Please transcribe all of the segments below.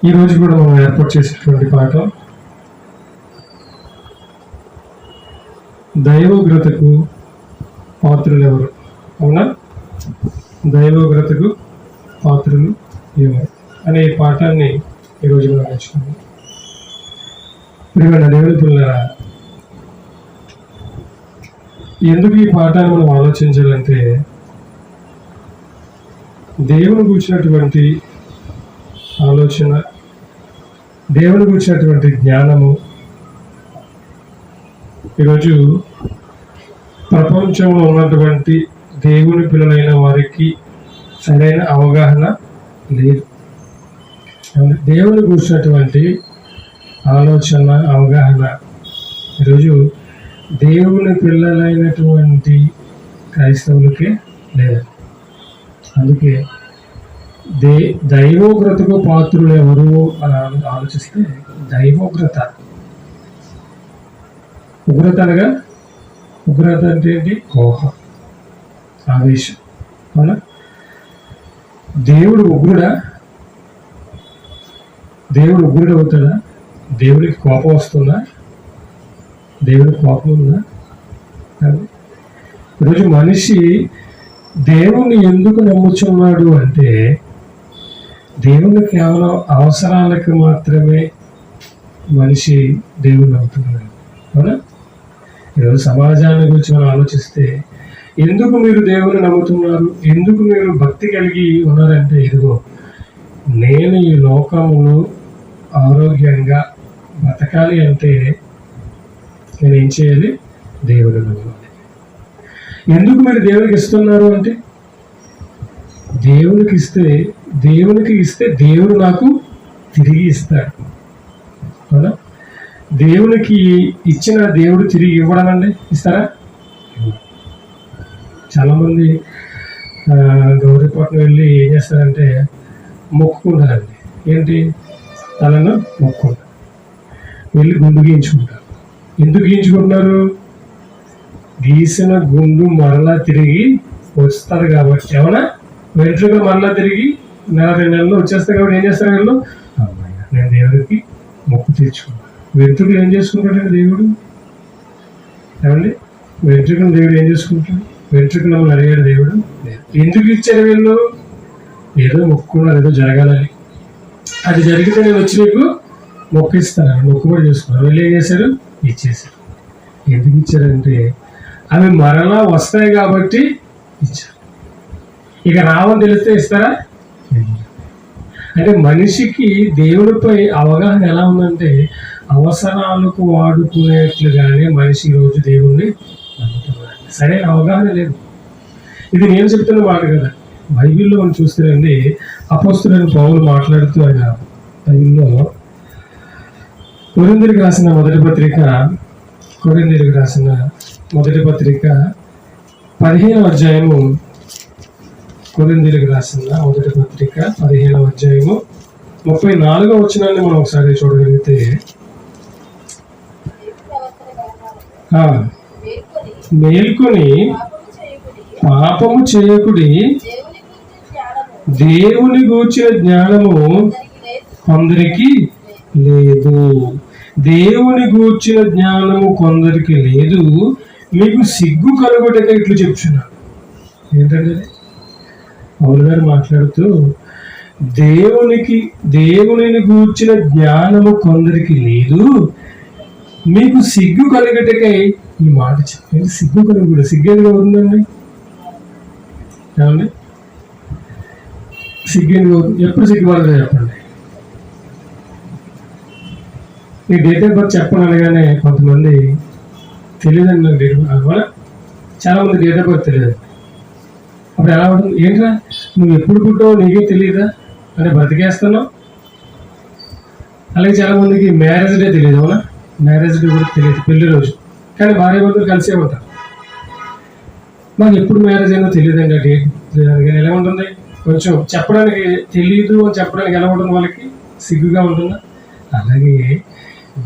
ఈరోజు కూడా మనం ఏర్పాటు చేసినటువంటి పాఠం దైవోగ్రతకు పాత్రులు ఎవరు? అవునా? దైవోగ్రతకు పాత్రులు ఎవరు అనే ఈ పాఠాన్ని ఈరోజు మనం నేర్చుకున్నాం. ప్రియమైన దేవుని పిల్లలారా, ఎందుకు ఈ పాఠాన్ని మనం ఆలోచించాలంటే దేవుని గురించినటువంటి ఆలోచన, దేవుని గురించినటువంటి జ్ఞానము ఈరోజు ప్రపంచంలో ఉన్నటువంటి దేవుని పిల్లలైన వారికి సరైన అవగాహన లేదు. దేవుని గురించినటువంటి ఆలోచన, అవగాహన ఈరోజు దేవుని పిల్లలైనటువంటి క్రైస్తవులకే లేదు. అందుకే దైవోగ్రతకు పాత్రులు ఎవరు అని ఆలోచిస్తే, దైవోగ్రత, ఉగ్రత అనగా, ఉగ్రత అంటే ఏంటి? కోపం, ఆవేశం. అవునా? దేవుడు ఉగ్రుడా? దేవుడు ఉగ్రుడు అవుతాడా? దేవుడికి కోపం వస్తుందా? దేవుడికి కోపం ఉందా? ఈరోజు మనిషి దేవుణ్ణి ఎందుకు నమ్ముచున్నాడు అంటే, దేవుని కేవలం అవసరాలకు మాత్రమే మనిషి దేవుని నమ్ముతున్నాడు. అవునా? ఈరోజు సమాజాన్ని గురించి మనం ఆలోచిస్తే, ఎందుకు మీరు దేవుని నమ్ముతున్నారు, ఎందుకు మీరు భక్తి కలిగి ఉన్నారంటే, ఇదిగో నేను ఈ లోకంలో ఆరోగ్యంగా బతకాలి అంటే నేనేం చేయాలి? దేవుని నమ్మాలి. ఎందుకు మీరు దేవునికి ఇస్తున్నారు అంటే, దేవునికి ఇస్తే దేవుడు నాకు తిరిగి ఇస్తాడు. అవునా? దేవునికి ఇచ్చిన దేవుడు తిరిగి ఇవ్వడానండి, ఇస్తారా? చాలామంది గౌరీపట్నం వెళ్ళి ఏం చేస్తారంటే మొక్కుకుంటారండి. ఏంటి? తలను మొక్కుకుంటారు, వెళ్ళి గుండు గీయించుకుంటారు. ఎందుకు గీయించుకుంటున్నారు? గీసిన గుండు మరలా తిరిగి వస్తారు కాబట్టి. అవునా? వెంట్రుకలు మరలా తిరిగి నెల 2 నెలలు వచ్చేస్తాయి కాబట్టి ఏం చేస్తారు వీళ్ళు? అమ్మాయి, నేను దేవుడికి మొక్కు తీర్చుకున్నాను. వెంట్రుకలు ఏం చేసుకుంటాడండి దేవుడు? ఏమండి? వెంట్రుకలు దేవుడు ఏం చేసుకుంటాడు? వెంట్రుకలు మమ్మల్ని అడిగాడు దేవుడు. ఎందుకు ఇచ్చారు వీళ్ళు? ఏదో మొక్కుకున్నారు, ఏదో జరగాలని. అది జరిగితే నేను వచ్చి నీకు మొక్కు ఇస్తాను, మొక్కుబడి చేసుకున్నారు. వీళ్ళు ఏం చేశారు? ఇచ్చేసారు. ఎందుకు ఇచ్చారంటే, అవి మరలా వస్తాయి కాబట్టి ఇచ్చారు. ఇక రావని తెలిస్తే ఇస్తారా? అంటే మనిషికి దేవుడిపై అవగాహన ఎలా ఉందంటే, అవసరాలకు వాడుకునేట్లుగానే మనిషి ఈరోజు దేవుణ్ణి నమ్ముతున్నాడు. సరైన అవగాహన లేదు. ఇది నేను చెప్తున్న మాట కదా. బైబిల్లో మనం చూస్తేనండి, అపోస్తలుడైన పౌలు మాట్లాడుతూ ఆయన బైబిల్లో కొరింథీయులకు రాసిన మొదటి పత్రిక 15వ అధ్యాయము, కొరింథీయులకు రాసిన మొదటి పత్రిక 15వ అధ్యాయము 34వ వచనాన్ని మనం ఒకసారి చూడగలిగితే, మేల్కొని పాపము చేయకుడి, దేవుని గూర్చిన జ్ఞానము కొందరికి లేదు. దేవుని గూర్చిన జ్ఞానము కొందరికి లేదు, మీకు సిగ్గు కలుగుటక ఇట్లు చెప్తున్నాను. ఏంటంటే పౌలు గారు మాట్లాడుతూ, దేవునిని గూర్చిన జ్ఞానము కొందరికి లేదు, మీకు సిగ్గు కలుగుటకై ఈ మాట చెప్పండి. సిగ్గు కలుగుడు, సిగ్గు ఎందుకు అవుతుందండి? ఏమండి? సిగ్గు ఎందుకు అవుతుంది? ఎప్పుడు సిగ్గుపడదు చెప్పండి. ఈ డేట్ ఆఫ్ బర్త్ చెప్పను అనగానే కొంతమంది తెలియదండి నాకు డేట్ ఆఫ్, చాలా మంది డేట్ ఆఫ్ బర్త్ తెలియదండి. అప్పుడు ఎలా ఉంటుంది? ఏంట్రా నువ్వు ఎప్పుడు పుట్టావో నీకే తెలియదా అని బ్రతికేస్తున్నావు. అలాగే చాలా మందికి మ్యారేజ్ డే తెలియదు. అవునా? మ్యారేజ్ డే కూడా తెలియదు, పెళ్లి రోజు. కానీ భార్య భర్తలు కలిసే ఉంటారు. మాకు ఎప్పుడు మ్యారేజ్ అయినా తెలియదండి ఆ డేట్. కానీ ఎలా ఉంటుంది? కొంచెం చెప్పడానికి తెలియదు అని చెప్పడానికి ఎలా ఉంటుంది? వాళ్ళకి సిగ్గుగా ఉంటుందా? అలాగే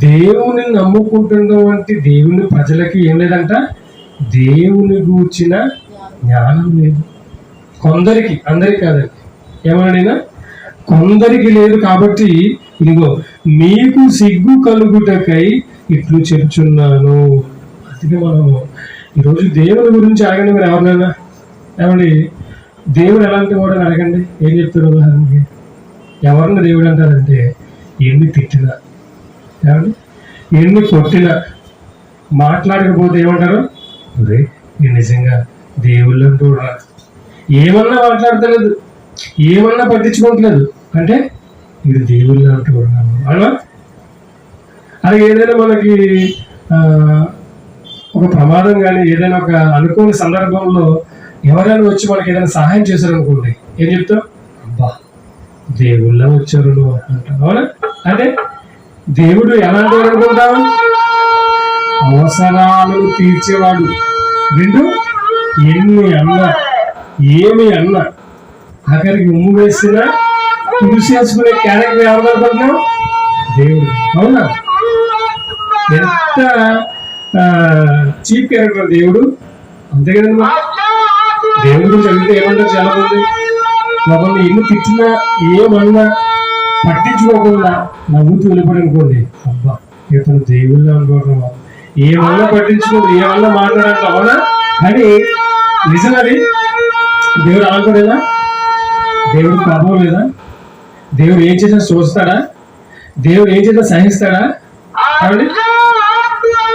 దేవుని నమ్ముకుంటున్నటువంటి దేవుని ప్రజలకి ఏం లేదంట, దేవుని గూర్చిన జ్ఞానం లేదు. కొందరికి, అందరికి కాదండి. ఏమన్నా కొందరికి లేదు కాబట్టి ఇదిగో మీకు సిగ్గు కలుగుటకై ఇట్లు చెప్తున్నాను. అందుకే మనం ఈరోజు దేవుని గురించి అడగండి. మీరు ఎవరినైనా ఏమండి దేవుడు ఎలాంటి వాడు అని అడగండి, ఏం చెప్తారు? ఉదాహరణకి ఎవరిని దేవుడు అంటారంటే ఎన్ని తిట్టినా, ఏమండి ఎన్ని కొట్టినా, మాట్లాడకపోతే ఏమంటారు? అరే నేను నిజంగా దేవుళ్ళు అంటూ ఏమన్నా మాట్లాడతలేదు, ఏమన్నా పట్టించుకోవట్లేదు అంటే ఇది దేవుళ్ళు అంటూ ఉన్నాను అలా. అది ఏదైనా మనకి ఒక ప్రమాదం కానీ ఏదైనా ఒక అనుకోని సందర్భంలో ఎవరైనా వచ్చి మనకి ఏదైనా సహాయం చేశారనుకోండి, ఏం చెప్తాం? అబ్బా దేవుళ్ళ వచ్చారు నువ్వు అంటాం, అవునా? అంటే దేవుడు ఎలాంటి వాడు అనుకుంటాం? అవసరాలను తీర్చేవాడు. రెండు ఎన్ని అన్నా ఏమి అన్నా ఆఖరికి ఉమ్ము వేసినా తుడిసేసుకునే క్యారెక్టర్ ఎవరు అనుకుంటున్నాం? దేవుడు, అవునా? ఎంత చీప్ క్యారెక్టర్ దేవుడు, అంతే కదండి. దేవుడి గురించి అడిగితే ఏమంటారు చాలా మంది? ఒకరిని ఎన్ని తిట్టినా ఏమన్నా పట్టించుకోకుండా నవ్వుతూ వెళ్ళిపోయి అనుకోండి, అబ్బా ఇతను దేవుళ్ళు అనుకోవడం, ఏమన్నా పట్టించుకోదు, ఏమన్నా మాట్లాడాలి, అవునా? కానీ నిజం అది. దేవుడు అనుకోలేదా? దేవుడు పాపం లేదా? దేవుడు ఏం చేసినా చూస్తాడా? దేవుడు ఏం చేసినా సహిస్తాడా? కాబట్టి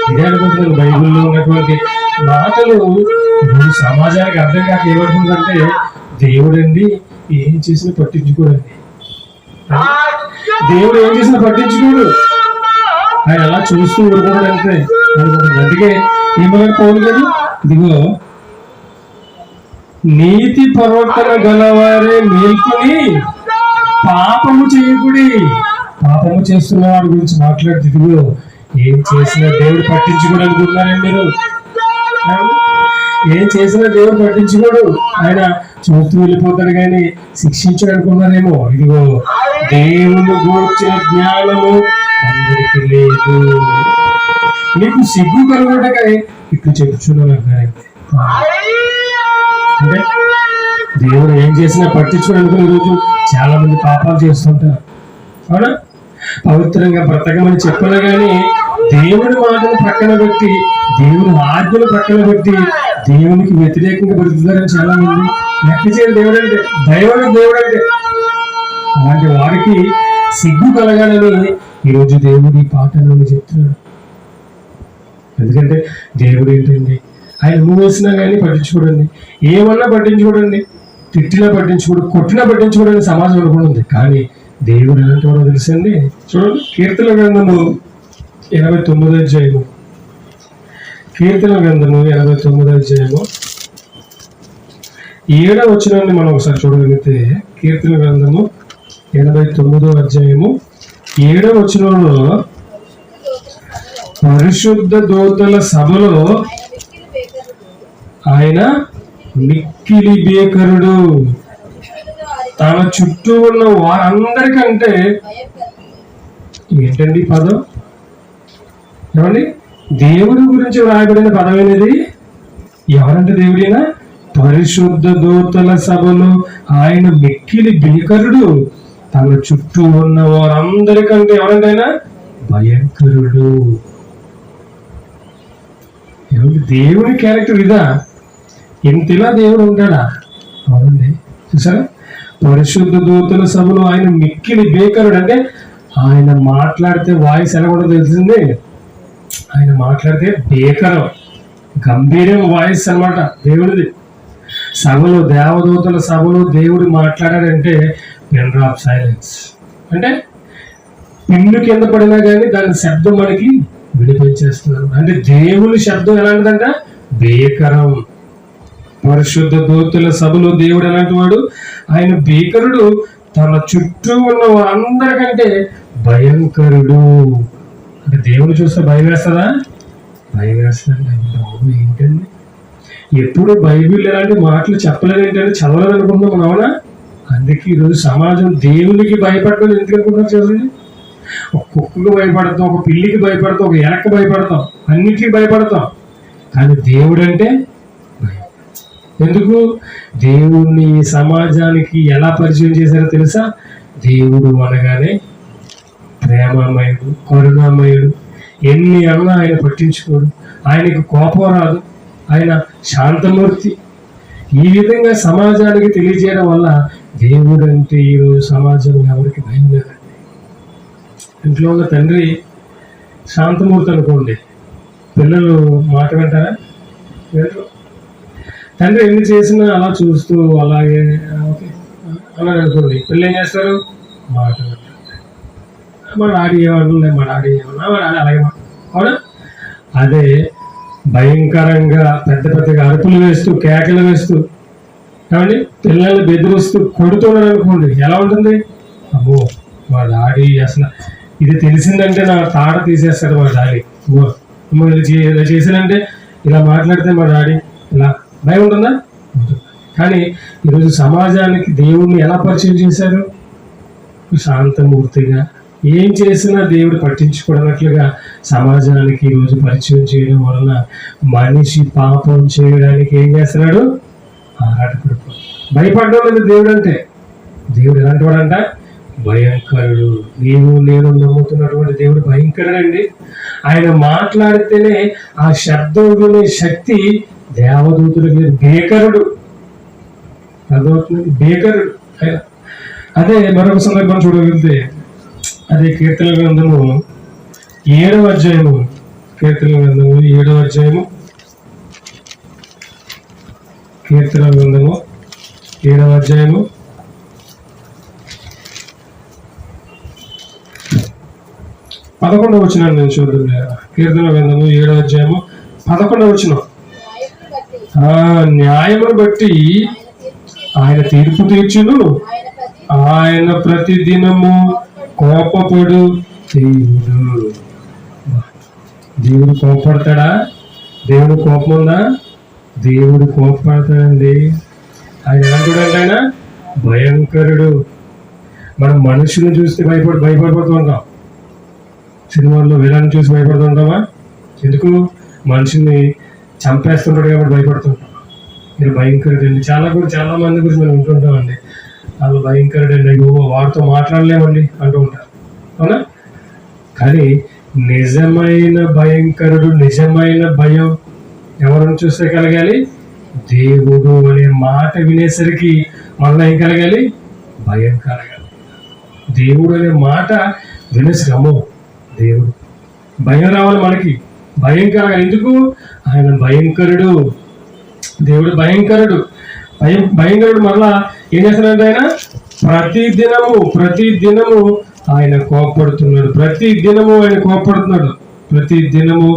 ఇదే అనుకుంటున్నాను. బైబిల్లో ఉన్నటువంటి మాటలు సమాజానికి అర్థం కాక ఏమనుకుంటుందంటే దేవుడండి ఏం చేసినా పట్టించుకోడండి, దేవుడు ఏం చేసినా పట్టించుకోడు, ఆయన అలా చూస్తూ ఊరుకోవడం అంటే అనుకుంటుంది. అందుకే ఏమైనా పోదు కదా, ఇదిగో నీతి ప్రవర్తన గలవారే మేల్కొని పాపము చేయకుడి. పాపము చేస్తున్న వాడి గురించి మాట్లాడితే ఇదిగో ఏం చేసినా దేవుడు పట్టించుకోడు అనుకుంటున్నారండి మీరు. ఏం చేసినా దేవుడు పట్టించుకోడు, ఆయన చూస్తూ వెళ్ళిపోతాడు కానీ శిక్షించడు అనుకున్నారేమో. ఇదిగో దేవుని గూర్చిన జ్ఞానము అందరికీ లేదు, నీకు సిగ్గు కలుగుటకై ఇట్లు చెప్పుచున్నాను అన్నారంటే. అంటే దేవుడు ఏం చేసినా పట్టించుకోవడానికి ఈరోజు చాలా మంది పాపాలు చేస్తుంటారు, అవునా? పవిత్రంగా బ్రతకమని చెప్పినా కానీ దేవుడి మాటను ప్రక్కన పెట్టి, దేవుని ఆజ్ఞను ప్రక్కన పెట్టి దేవునికి వ్యతిరేకంగా బ్రతుకుతారని చాలా మంది. లెక్క చేయరు దేవుడు అంటే, దేవుడు అంటే. అలాంటి వారికి సిగ్గు కలగాలని ఈరోజు దేవుడి పాటలను చెప్తున్నాడు. ఎందుకంటే దేవుడు ఏంటండి, ఆయన నువ్వు వేసినా కానీ పట్టించుకోడండి, ఏమన్నా పట్టించుకోడండి, తిట్టినా పట్టించుకోడు, కొట్టినా పట్టించుకోవడానికి సమాజం అనుకుంటుంది. కానీ దేవుడు ఎలాంటి వాడో తెలుసండి. చూడండి, కీర్తన గ్రంథము 89వ అధ్యాయము, కీర్తన గ్రంథము 89వ అధ్యాయము 7వ వచనాన్ని మనం ఒకసారి చూడగలిగితే, కీర్తన గ్రంథము 89వ అధ్యాయము 7వ వచనంలో, పరిశుద్ధ దూతల సభలో ఆయన మిక్కిలి భీకరుడు, తన చుట్టూ ఉన్న వారందరికంటే. ఏంటండి పదం? ఏమండి దేవుడి గురించి వ్రాయబడిన పదం అనేది ఎవరంటే దేవుడైనా? పరిశుద్ధ దూతల సభలో ఆయన మిక్కిలి భీకరుడు, తన చుట్టూ ఉన్న వారందరికంటే ఎవరంటైనా భయంకరుడు. దేవుని క్యారెక్టర్ ఇదా? ఇంతలా దేవుడు ఉంటాడా? అవునండి, చూసారా? పరిశుద్ధ దూతల సభలో ఆయన మిక్కిలి భీకరుడు అంటే ఆయన మాట్లాడితే వాయిస్ ఎలా కూడా తెలిసింది. ఆయన మాట్లాడితే భీకరం, గంభీరం వాయిస్ అన్నమాట దేవుడిది. సభలో, దేవదూతల సభలో దేవుడు మాట్లాడాడంటే పిన్ డ్రాప్ సైలెన్స్, అంటే పిన్ను కింద పడినా కానీ దాని శబ్దం మనకి వినిపించేస్తున్నారు. అంటే దేవుని శబ్దం ఎలాంటిదంట? భీకరం. పరిశుద్ధ దూతల సభలో దేవుడు ఎలాంటి వాడు? ఆయన భీకరుడు, తన చుట్టూ ఉన్న వారందరికంటే భయంకరుడు. అంటే దేవుడు చూస్తే భయం వేస్తుందా? భయం వేస్తుంది. ఏంటండి, ఎప్పుడు బైబిల్ ఎలాంటి మాటలు చెప్పలేదు ఏంటంటే చదవలేదు అనుకుంటున్నాం మనం, అవునా? అందుకే ఈరోజు సమాజం దేవునికి భయపడడం ఎందుకు అనుకుంటున్నారు? చూడండి, ఒక కుక్కకు భయపడతాం, ఒక పిల్లికి భయపడతాం, ఒక ఎలక్కి భయపడతాం, అన్నిటికీ భయపడతాం. కానీ దేవుడు అంటే భయం. ఎందుకు? దేవుణ్ణి సమాజానికి ఎలా పరిచయం చేశారో తెలుసా? దేవుడు అనగానే ప్రేమమయుడు, కరుణామయుడు. ఎన్ని అన్నా ఆయన పట్టించుకోడు. ఆయనకు కోపం రాదు. ఆయన శాంతమూర్తి. ఈ విధంగా సమాజానికి తెలియజేయడం వల్ల దేవుడు అంటే ఈరోజు సమాజంలో ఎవరికి భయం లేదండి. ఇంట్లో ఉన్న తండ్రి శాంతమూర్తి అనుకోండి, పిల్లలు మాట వింటారా? వింటారు. తండ్రి ఎన్ని చేసినా అలా చూస్తూ అలాగే ఓకే అలా అనుకోండి, పిల్లలు ఏం చేస్తారు? మాట వింటారు. మా డాడీ ఏమన్నా, మా డాడీ ఏమన్నా, మా డాడీ అలాగే అవునా? అదే భయంకరంగా పెద్ద పెద్దగా అరుపులు వేస్తూ కేకలు వేస్తూ ఏమండి పిల్లల్ని బెదిరిస్తూ కొడుతున్నాడు అనుకోండి, ఎలా ఉంటుంది? అమ్మో మా డాడీ అసలు ఇది తెలిసిందంటే నా తాట తీసేస్తాడు మా డాడీ. అమ్మో ఇలా చేశానంటే, ఇలా మాట్లాడితే మా డాడీ ఇలా భయం ఉంటుందా? ఉంటుంది. కానీ ఈరోజు సమాజానికి దేవుణ్ణి ఎలా పరిచయం చేశారు? శాంతమూర్తిగా, ఏం చేసినా దేవుడు పట్టించుకోనట్లుగా సమాజానికి ఈరోజు పరిచయం చేయడం వలన మనిషి పాపం చేయడానికి ఏం చేస్తున్నాడు? ఆరాటపడిపో భయపడడం లేదు. దేవుడు అంటే, దేవుడు ఎలాంటి వాడంట? భయంకరుడు. నీవు నేను నమ్ముతున్నటువంటి దేవుడు భయంకరుడండి. ఆయన మాట్లాడితేనే ఆ శబ్దం వినే శక్తి దేవదూతులకి లేదు. భీకరుడు. అర్థమవుతుంది? భీకరుడు. అదే మరొక సందర్భం చూడగలిగితే, అదే కీర్తన గ్రంథము 7వ అధ్యాయము, కీర్తన గ్రంథము 7వ అధ్యాయము, కీర్తన గ్రంథము 7వ అధ్యాయము 11వ వచనాన్ని నేను చూద్దాం. కీర్తన గ్రంథము 7వ అధ్యాయము 11వ వచనం. న్యాయమును బట్టి ఆయన తీర్పు తీర్చును, ఆయన ప్రతి దినము కోపపడు దేవుడు. దేవుడు కోపడతాడా? దేవుడు కోపం ఉందా? దేవుడు కోపడతాడండి. ఆయన ఎలా చూడండి? ఆయన భయంకరుడు. మనం మనుషులను చూస్తే భయపడిపోతూ ఉంటాం. సినిమాల్లో విలన్ చూసి భయపడుతూ ఉంటామా? ఎందుకు? మనిషిని చంపేస్తుంటాడు కాబట్టి భయపడుతుంటాం. మీరు భయంకరుడు అండి. చాలా మంది గురించి మనం వింటుంటామండి, వాళ్ళు భయంకరుడు అండి, అయ్యో వాడితో మాట్లాడలేమండి అంటూ ఉంటారు, అవునా? కానీ నిజమైన భయంకరుడు, నిజమైన భయం ఎవరిని చూస్తే కలగాలి? దేవుడు అనే మాట వినేసరికి మళ్ళీ ఏం కలగాలి? భయం కలగాలి. దేవుడు అనే మాట వినేసరమ్మో దేవుడు, భయం రావాలి మనకి, భయం కలగాలి. ఎందుకు? ఆయన భయంకరుడు. దేవుడు భయంకరుడు. భయంకరుడు. మరలా ఏం చేస్తున్నాడు? ఆయన ప్రతి దినము ఆయన కోపడుతున్నాడు. ప్రతి దినము ఆయన కోపడుతున్నాడు. ప్రతి దినము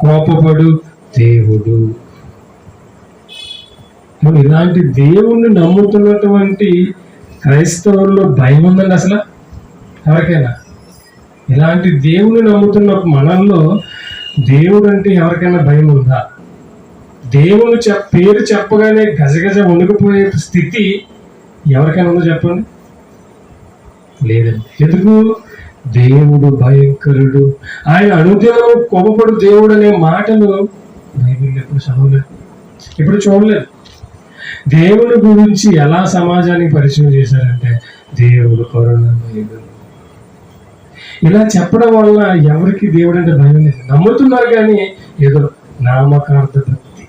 కోపపడు దేవుడు. ఇలాంటి దేవుణ్ణి నమ్ముతున్నటువంటి క్రైస్తవుల్లో భయం ఉందండి అసలు ఎవరికైనా? ఇలాంటి దేవుణ్ణి నమ్ముతున్న మనల్లో దేవుడు అంటే ఎవరికైనా భయం ఉందా? దేవుని పేరు చెప్పగానే గజగజ వణుకుపోయే స్థితి ఎవరికైనా ఉందో చెప్పండి? లేదండి. ఎందుకు? దేవుడు భయంకరుడు. ఆయన అనుదినము కోపపడు దేవుడు అనే మాటలు బైబిల్ ఎప్పుడు చదవలేదు, ఎప్పుడు చూడలేదు. దేవుని గురించి ఎలా సమాజానికి పరిచయం చేశారంటే దేవుడు కరుణామయుడు. ఇలా చెప్పడం వల్ల ఎవరికి దేవుడు అంటే భయం లేదు. నమ్ముతున్నారు కానీ ఏదో నామకార్థ భక్తి.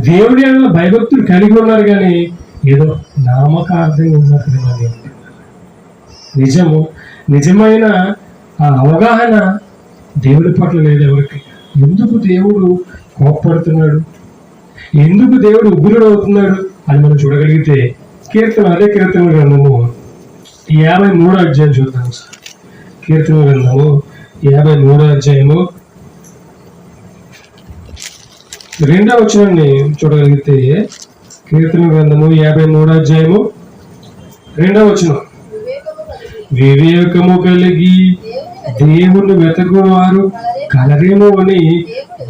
దేవుడి అన్న భయభక్తులు కలిగి ఉన్నారు కానీ ఏదో నామకార్థంగా ఉన్నారు కదా. నిజమైన ఆ అవగాహన దేవుడి పట్ల లేదు ఎవరికి. ఎందుకు దేవుడు కోపడుతున్నాడు, ఎందుకు దేవుడు ఉగ్రుడు అవుతున్నాడు అని మనం చూడగలిగితే అదే కీర్తన గ్రంథము 53వ అధ్యాయం చూద్దాం సార్. కీర్తన గ్రంథము 53వ అధ్యాయము 2వ వచనాన్ని చూడగలిగితే, కీర్తన గ్రంథము 53వ అధ్యాయము 2వ వచనం. వివేకము కలిగి దేవుని వెతకువారు కలరేమో అని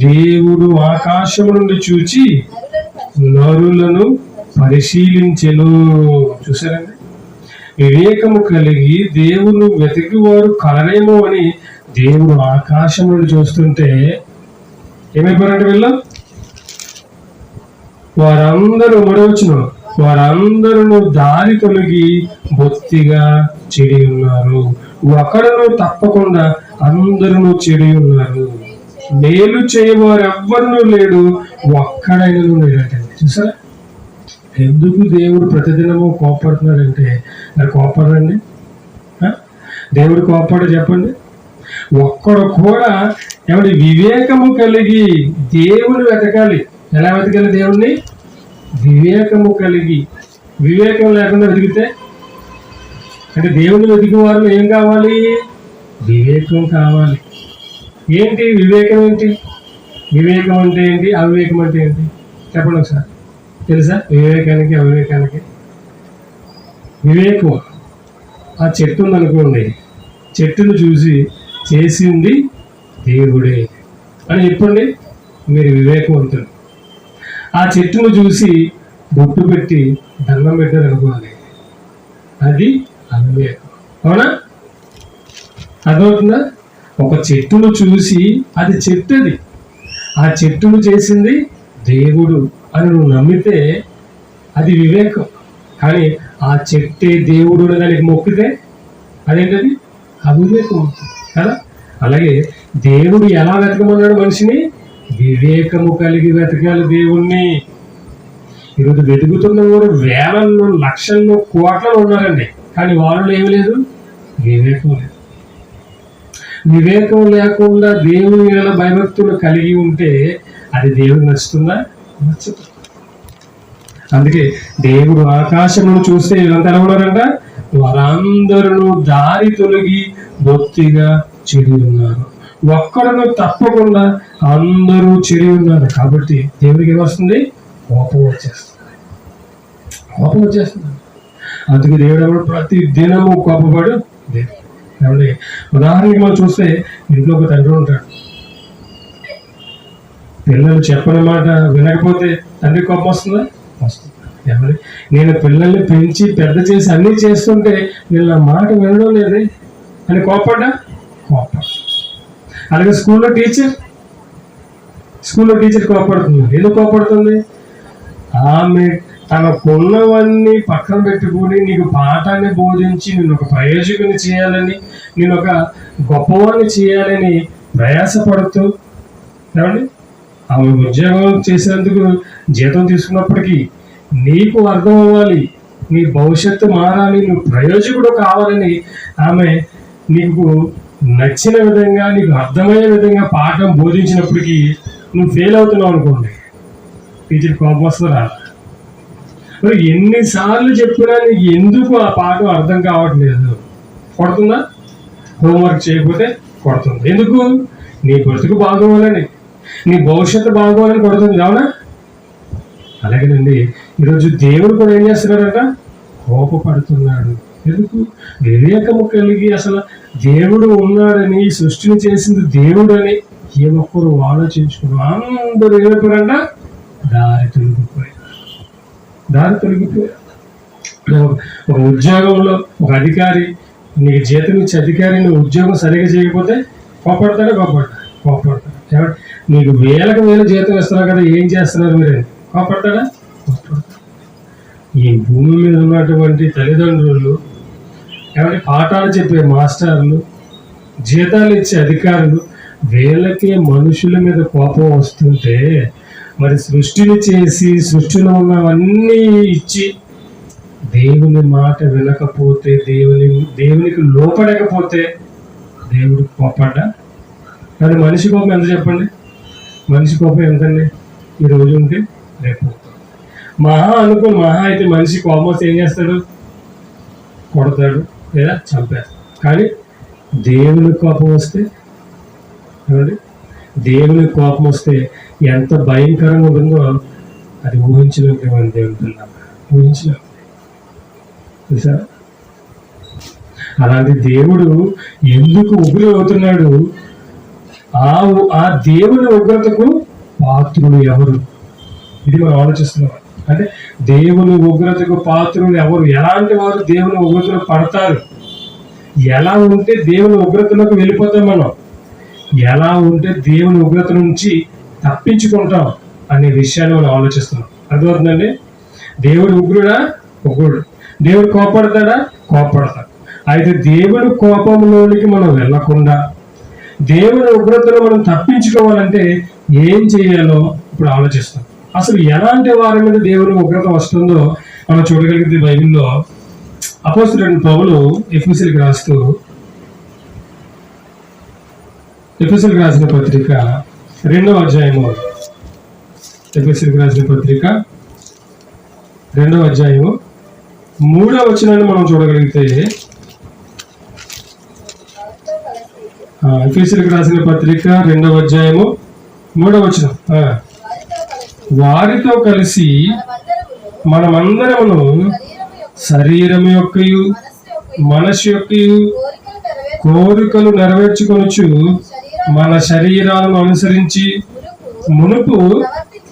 దేవుడు ఆకాశము నుండి చూచి నరులను పరిశీలించెను. చూసారండి? వివేకము కలిగి దేవుని వెతికివారు కలరేమో అని దేవుడు ఆకాశం నుండి చూస్తుంటే ఏమైపోయారంటే వీళ్ళు? వారందరూ మరొచ్చును వారందరూ దారి తొలగి బొత్తిగా చెడి ఉన్నారు. ఒకడును తప్పకుండా అందరూ చెడి ఉన్నారు. మేలు చేయవారు ఎవ్వరూ లేడు, ఒక్కడైనను లేడంటే. చూసారా ఎందుకు దేవుడు ప్రతిదినము కోపడుతున్నాడంటే? మరి కోపడండి, దేవుడు కోపడ చెప్పండి. ఒక్కడు కూడా ఏమంటే వివేకము కలిగి దేవుని వెతకాలి. ఎలా వెతకాలి దేవుణ్ణి? వివేకము కలిగి. వివేకం లేకుండా వెతికితే అంటే దేవుని వెతికి వారిలో ఏం కావాలి? వివేకం కావాలి. ఏంటి వివేకం? ఏంటి వివేకం అంటే ఏంటి? అవివేకం అంటే ఏంటి? చెప్పండి ఒకసారి. తెలుసా వివేకానికి అవివేకానికి? వివేకం ఆ చెట్టు ఉందనుకోండి, చెట్టును చూసి చేసింది దేవుడే అని చెప్పండి, మీరు వివేకవంతులు. ఆ చెట్టును చూసి బొట్టు పెట్టి దండం పెట్టారు అనుకోండి, అది అవివేకం. అవునా? అర్థమవుతుందా? ఒక చెట్టును చూసి అది చెట్టుది, ఆ చెట్టును చేసింది దేవుడు అని నువ్వు నమ్మితే అది వివేకం. కానీ ఆ చెట్టే దేవుడు దానికి మొక్కితే అదేంటది? అవివేకం కదా. అలాగే దేవుడు ఎలా వెతకమన్నాడు మనిషిని? వివేకము కలిగి వెతకాలి దేవుణ్ణి. ఈరోజు వెతుకుతున్న వారు వేలల్లో, లక్షల్లో, కోట్లలో ఉన్నారండి. కానీ వాళ్ళలో ఏమి లేదు? వివేకం లేదు. వివేకం లేకుండా దేవుని మీద భయభక్తులు కలిగి ఉంటే అది దేవుడు నచ్చుతుందా? నచ్చదు. అందుకే దేవుడు ఆకాశమును చూస్తే ఇదంతా ఎలా ఉన్నారంట? వారందరూ దారి తొలగి బొత్తిగా చెడి ఉన్నారు, ఒక్కడను తప్పకుండా అందరూ చెడి ఉన్నారు. కాబట్టి దేవుడికి ఏమొస్తుంది? కోపం వచ్చేస్తుంది. కోపం వచ్చేస్తుంది. అందుకే దేవుడు ఎవరు ప్రతి దినము కోపపడు దేవుడు. ఏమండి, ఉదాహరణకి మనం చూస్తే ఇంట్లో ఒక తండ్రి ఉంటాడు. పిల్లలు చెప్పని మాట వినకపోతే తండ్రి కోపం వస్తుందా? వస్తుంది. ఏమండి, నేను పిల్లల్ని పెంచి పెద్ద చేసి అన్నీ చేస్తుంటే వీళ్ళ మాట వినడం లేదే అని కోపడ్డా? కోపం. అలాగే స్కూల్లో టీచర్ కోపడుతుంది. ఎందుకు కోపడుతుంది? ఆమె తనకున్నవన్నీ పక్కన పెట్టుకుని నీకు పాఠాన్ని బోధించి నేను ఒక ప్రయోజకుని చేయాలని, నేను ఒక గొప్పవాడిని చేయాలని ప్రయాసపడుతూ, ఏమండి ఆమె ఉద్యోగం చేసేందుకు జీతం తీసుకున్నప్పటికీ నీకు అర్థం అవ్వాలి, నీ భవిష్యత్తు మారాలి, నువ్వు ప్రయోజకుడు కావాలని ఆమె నీకు నచ్చిన విధంగా, నీకు అర్థమయ్యే విధంగా పాఠం బోధించినప్పటికీ నువ్వు ఫెయిల్ అవుతున్నావు అనుకోండి, టీచర్ కోపం వస్తుందా? మరి ఎన్నిసార్లు చెప్పినా నీకు ఎందుకు ఆ పాఠం అర్థం కావట్లేదు? కొడుతుందా? హోంవర్క్ చేయకపోతే కొడుతుంది. ఎందుకు? నీ బ్రతుకు బాగోవాలని, నీ భవిష్యత్తు బాగోవాలని కొడుతుంది. అవునా? అలాగేనండి, ఈరోజు దేవుడు కూడా ఏం చేస్తున్నాడట? కోపపడుతున్నాడు. ఎందుకు? వివేకము కలిగి అసలు దేవుడు ఉన్నాడని, సృష్టిని చేసింది దేవుడు అని ఏ ఒక్కరు ఆలోచించుకున్నారు. అందరూ ఏమైపోయారంట? దారి తొలగిపోయారు. ఒక ఉద్యోగంలో ఒక అధికారి నీకు జీతం ఇచ్చే అధికారి నువ్వు ఉద్యోగం సరిగా చేయకపోతే కోపడతాడా? కోపడతాడు. నీకు వేలకు వేల జీతం ఇస్తున్నారు కదా, ఏం చేస్తున్నారు మీరు? కోపడతాడా? ఈ భూమి మీద ఉన్నటువంటి తల్లిదండ్రులు, ఏమంటే పాఠాలు చెప్పే మాస్టర్లు, జీతాలు ఇచ్చే అధికారులు, వీళ్ళకే మనుషుల మీద కోపం వస్తుంటే మరి సృష్టిని చేసి సృష్టిలో ఉన్నవన్నీ ఇచ్చి దేవుని మాట వినకపోతే, దేవునికి లోపడకపోతే దేవుడు కోపడ్డా? కానీ మనిషి కోపం ఎంత చెప్పండి? మనిషి కోపం ఎంతండి? ఈ రోజు ఉంటే రేపు మహా అయితే మనిషి కోపం వస్తే ఏం చేస్తాడు? కొడతాడు లేదా చంపేస్తాడు. కానీ దేవుని కోపం వస్తే, దేవుని కోపం వస్తే ఎంత భయంకరంగా ఉంటుందో అది ఊహించలేకపోయింది. దేవుని ఊహించలేము. చూసారా? అలాంటి దేవుడు ఎందుకు ఉగ్రం అవుతున్నాడు? ఆ దేవుని ఉగ్రతకు పాత్రులు ఎవరు? ఇది మనం ఆలోచిస్తున్నాం. అంటే దేవుని ఉగ్రతకు పాత్రులు ఎవరు? ఎలాంటి వారు దేవుని ఉగ్రతలో పడతారు? ఎలా ఉంటే దేవుని ఉగ్రతలోకి వెళ్ళిపోతాం మనం? ఎలా ఉంటే దేవుని ఉగ్రత నుంచి తప్పించుకుంటాం అనే విషయాన్ని మనం ఆలోచిస్తున్నాం. అర్థమవుతుందండి? దేవుడు ఉగ్రుడా? ఉగ్రుడు. దేవుడు కోపడతాడా? కోపడతాడు. అయితే దేవుడి కోపంలోనికి మనం వెళ్ళకుండా దేవుని ఉగ్రతను మనం తప్పించుకోవాలంటే ఏం చేయాలో ఇప్పుడు ఆలోచిస్తాం. అసలు ఎలాంటి వారి మీద దేవుని ఉగ్రత వస్తుందో మనం చూడగలిగితే బైబిల్లో అపోస్తలుడైన పౌలు ఎఫెసీయులకు రాసిన పత్రిక 2వ అధ్యాయము, ఎఫెసీయులకు రాసిన పత్రిక 2వ అధ్యాయము 3వ వచనాన్ని మనం చూడగలిగితే, ఎఫెసీయులకు రాసిన పత్రిక 2వ అధ్యాయము 3వ వచనం, వారితో కలిసి మనమందరమును శరీరం యొక్కయు మనసు యొక్కయు కోరికలు నెరవేర్చుకొనుచు మన శరీరాలను అనుసరించి మునుపు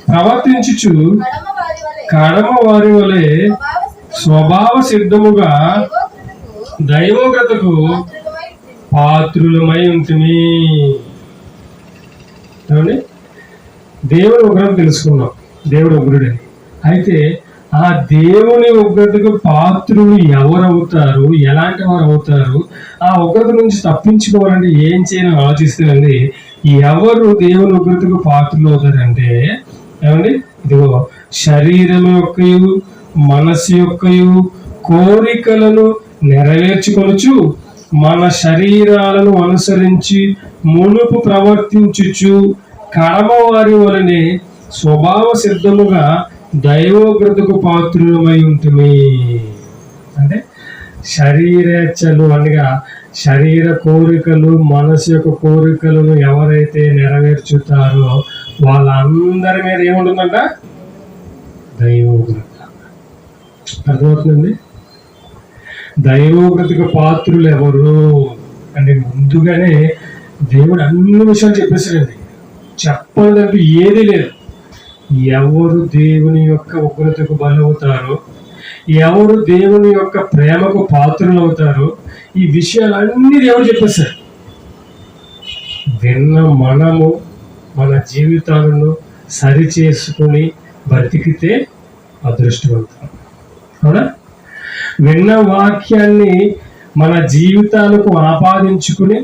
ప్రవర్తించుచు కడమ వారి వలె స్వభావ సిద్ధముగా దైవోగ్రతకు పాత్రులమై ఉంటుంది. దేవుని ఉగ్రత తెలుసుకున్నాం, దేవుడు ఉగ్రుడని. అయితే ఆ దేవుని ఉగ్రతకు పాత్రులు ఎవరవుతారు, ఎలాంటి వారు అవుతారు, ఆ ఉగ్రత నుంచి తప్పించుకోవాలంటే ఏం చేయాలని ఆలోచిస్తానండి. ఎవరు దేవుని ఉగ్రతకు పాత్రులు అవుతారంటే ఏమండి, ఇదిగో శరీరం యొక్కయు మనసు యొక్కయు కోరికలను నెరవేర్చుకొనుచు మన శరీరాలను అనుసరించి మునుపు ప్రవర్తించుచు కడమ వారి వలనే స్వభావ సిద్ధముగా దైవోగ్రతకు పాత్రులమై ఉంటుంది. అంటే శరీరేచ్ఛలు అనగా శరీర కోరికలు, మనసు యొక్క కోరికలను ఎవరైతే నెరవేర్చుతారో వాళ్ళందరి మీద ఏముంటుందంట? దైవోగ్రత. అర్థమవుతుందండి? దైవోగ్రతకు పాత్రులు ఎవరు అంటే ముందుగానే దేవుడు అన్ని విషయాలు చెప్పేసాడండి. చెప్పదంటూ ఏదీ లేదు. ఎవరు దేవుని యొక్క ఉగ్రతకు బలవుతారో, ఎవరు దేవుని యొక్క ప్రేమకు పాత్రలు అవుతారో, ఈ విషయాలన్నీ దేవుడు చెప్పేశారు. విన్న మనము మన జీవితాలను సరిచేసుకుని బ్రతికితే అదృష్టవంతం. అవునా? విన్న వాక్యాన్ని మన జీవితాలకు ఆపాదించుకుని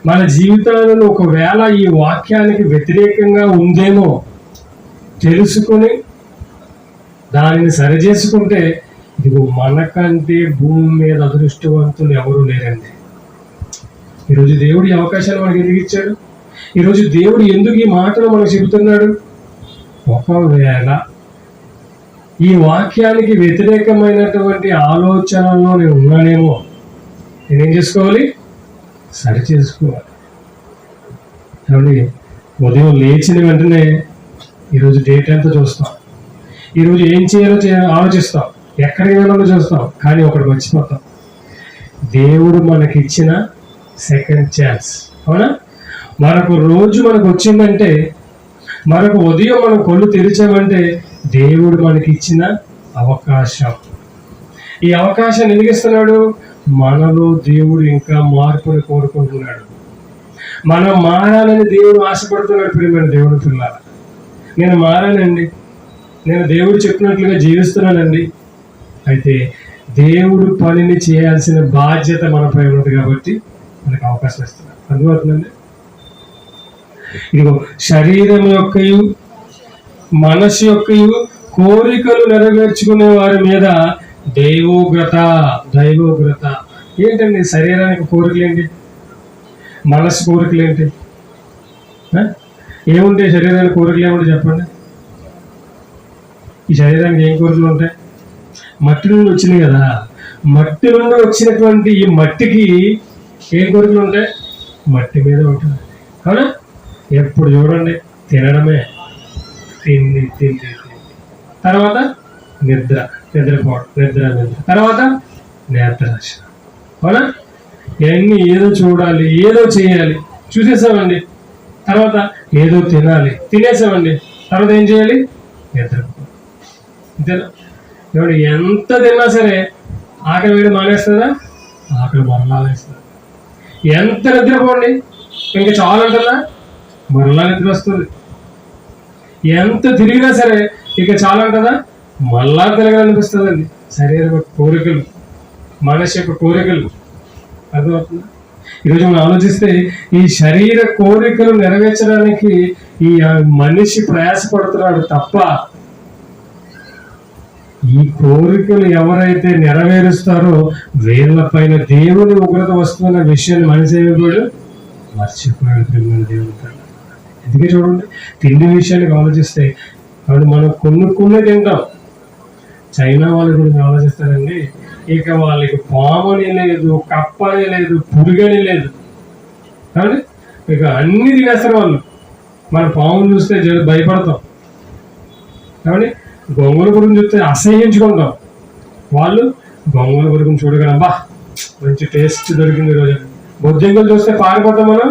మన జీవితాలను ఒకవేళ ఈ వాక్యానికి వ్యతిరేకంగా ఉందేమో తెలుసుకుని దానిని సరిచేసుకుంటే ఇదిగో మనకంటే భూమి మీద అదృష్టవంతులు ఎవరు లేరండి. ఈరోజు దేవుడు ఈ అవకాశాలు మనకి ఎందుకు ఇచ్చాడు? ఈరోజు దేవుడు ఎందుకు ఈ మాటలు మనకు చెబుతున్నాడు? ఒకవేళ ఈ వాక్యానికి వ్యతిరేకమైనటువంటి ఆలోచనల్లో నేను ఉన్నానేమో, నేనేం చేసుకోవాలి? సరి చేసుకోవాలి. ఏమండి, ఉదయం లేచిన వెంటనే ఈరోజు డేట్ ఎంత చూస్తాం, ఈరోజు ఏం చేయాలో ఆలోచిస్తాం, ఎక్కడికి వెళ్ళాలో చూస్తాం, కానీ ఒకటి మర్చిపోతాం, దేవుడు మనకిచ్చిన సెకండ్ ఛాన్స్. అవునా? మనకు రోజు మనకు వచ్చిందంటే, మనకు ఉదయం మనం కళ్ళు తెరిచామంటే దేవుడు మనకిచ్చిన అవకాశం. ఈ అవకాశాన్ని ఎందుకు ఇస్తున్నాడు? మనలో దేవుడు ఇంకా మార్పుని కోరుకుంటున్నాడు. మనం మారాలని దేవుడు ఆశపడుతున్నాడు. ప్రియమైన దేవుని పిల్లల, నేను మారానండి, నేను దేవుడు చెప్పినట్లుగా జీవిస్తున్నానండి. అయితే దేవుడు పనిని చేయాల్సిన బాధ్యత మనపై ఉంది కాబట్టి మనకు అవకాశం ఇస్తున్నాడు. అర్థమవుతుందండి? ఇదిగో శరీరం యొక్కయు మనసు యొక్కయు కోరికలు నెరవేర్చుకునే వారి మీద దైవోగ్రత. దైవోగ్రత ఏంటండి? శరీరానికి కోరికలు ఏంటి? మనసు కోరికలు ఏంటి? ఏముంటాయి శరీరానికి కోరికలు? ఏముంటాయి చెప్పండి. ఈ శరీరానికి ఏం కోరికలు ఉంటాయి? మట్టి నుండి వచ్చినాయి కదా, మట్టి నుండి వచ్చినటువంటి ఈ మట్టికి ఏం కోరికలు ఉంటాయి? మట్టి మీద ఉంటుంది. అవునా? ఎప్పుడు చూడండి తినడమే, తిండి తిండి, తర్వాత నిద్రపోవడం, నిద్ర, తర్వాత నేత్రాశ. అవునా? ఇవన్నీ ఏదో చూడాలి, ఏదో చేయాలి, చూసేసామండి. తర్వాత ఏదో తినాలి, తినేసామండి. తర్వాత ఏం చేయాలి? నిద్రపోవాలి. అంతేనా? ఏమంటే ఎంత తిన్నా సరే ఆకలి వేడి మానేస్తుందా? ఆకలి మరలా వేస్తుంది. ఎంత నిద్రపోండి ఇంకా చాలంటుందా? మరలా నిద్ర వస్తుంది. ఎంత తిరిగినా సరే ఇక చాలంటుందా? మళ్ళా తిరగాలనిపిస్తుందండి. శరీర కోరికలు, మనసు యొక్క కోరికలు. అర్థమవుతుందా? ఈరోజు మనం ఆలోచిస్తే ఈ శరీర కోరికలు నెరవేర్చడానికి ఈ మనిషి ప్రయాసపడుతున్నాడు తప్ప, ఈ కోరికలు ఎవరైతే నెరవేరుస్తారో వీళ్ళపైన దేవుని ఉగ్రత వస్తున్న విషయాన్ని మనిషి కూడా మర్చిపోయాడు. దేవుని. ఎందుకే చూడండి, తిండి విషయానికి ఆలోచిస్తే కాబట్టి మనం కొన్ని తింటాం. చైనా వాళ్ళ గురించి ఆలోచిస్తారండి, ఇక వాళ్ళకి పామని లేదు, కప్పని లేదు, పురుగని లేదు. కాబట్టి ఇక అన్ని తినేస్తారు వాళ్ళు. మన పామును చూస్తే భయపడతాం. కాబట్టి గొంగళ గురించి చూస్తే అసహ్యించుకుంటాం. వాళ్ళు గొంగళ గురించి చూడగలం, బా మంచి టేస్ట్ దొరికింది రోజు. బొద్దింకలు చూస్తే పారిపోతాం మనం.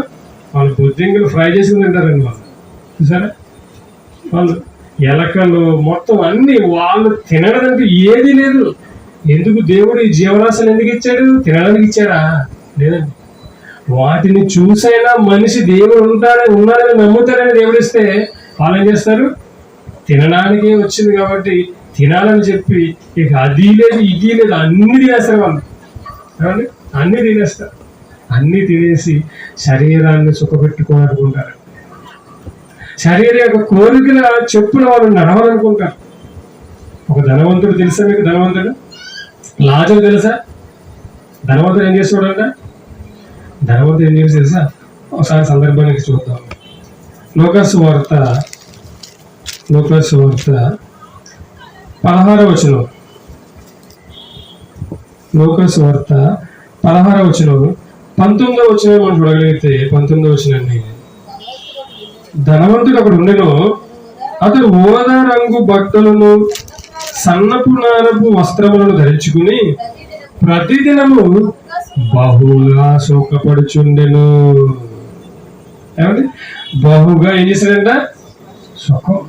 వాళ్ళు బొద్దింకలు ఫ్రై చేసుకుని తింటారండి వాళ్ళు. చూసారా? వాళ్ళు ఎలకలు మొత్తం అన్ని వాళ్ళు తినడానికి ఏది లేదు. ఎందుకు దేవుడు ఈ జీవరాశులు ఎందుకు ఇచ్చాడు? తినడానికి ఇచ్చాడా? లేదండి. వాటిని చూసైనా మనిషి దేవుడు ఉన్నాడని నమ్ముతాడని దేవుడు ఇస్తే వాళ్ళు ఏం చేస్తారు? తినడానికే వచ్చింది కాబట్టి తినాలని చెప్పి ఇక అది లేదు ఇది లేదు అన్ని తినేస్తారు వాళ్ళు. ఏమండి? అన్ని తినేస్తారు. అన్ని తినేసి శరీరాన్ని సుఖపెట్టుకోవాలనుకుంటారు. శరీరం యొక్క కోరికల చెప్పున వాళ్ళు నడవాలనుకుంటారు. ఒక ధనవంతుడు తెలుసా మీకు? ధనవంతుడు లాజరు తెలుసా? ధనవంతుడు ఏం చేస్తాడంట? ధనవంతుడు ఏం చేసి తెలుసా? ఒకసారి సందర్భానికి చూద్దాం. లోకాసు వార్త 16వ వచనం. లోకాసు వార్త 16వ వచనం 19వ వచనం మనం చూడగలిగితే 19వ వచనాన్ని, ధనవంతుడు అక్కడ ఉండెను, అతడు ఓదా రంగు బట్టలను సన్నపు నారపు వస్త్రములను ధరించుకుని ప్రతిదినము బహుగా సుఖపడుచుండెను. ఏమండి? బహుగా ఏం చేశాడంట? సుఖం.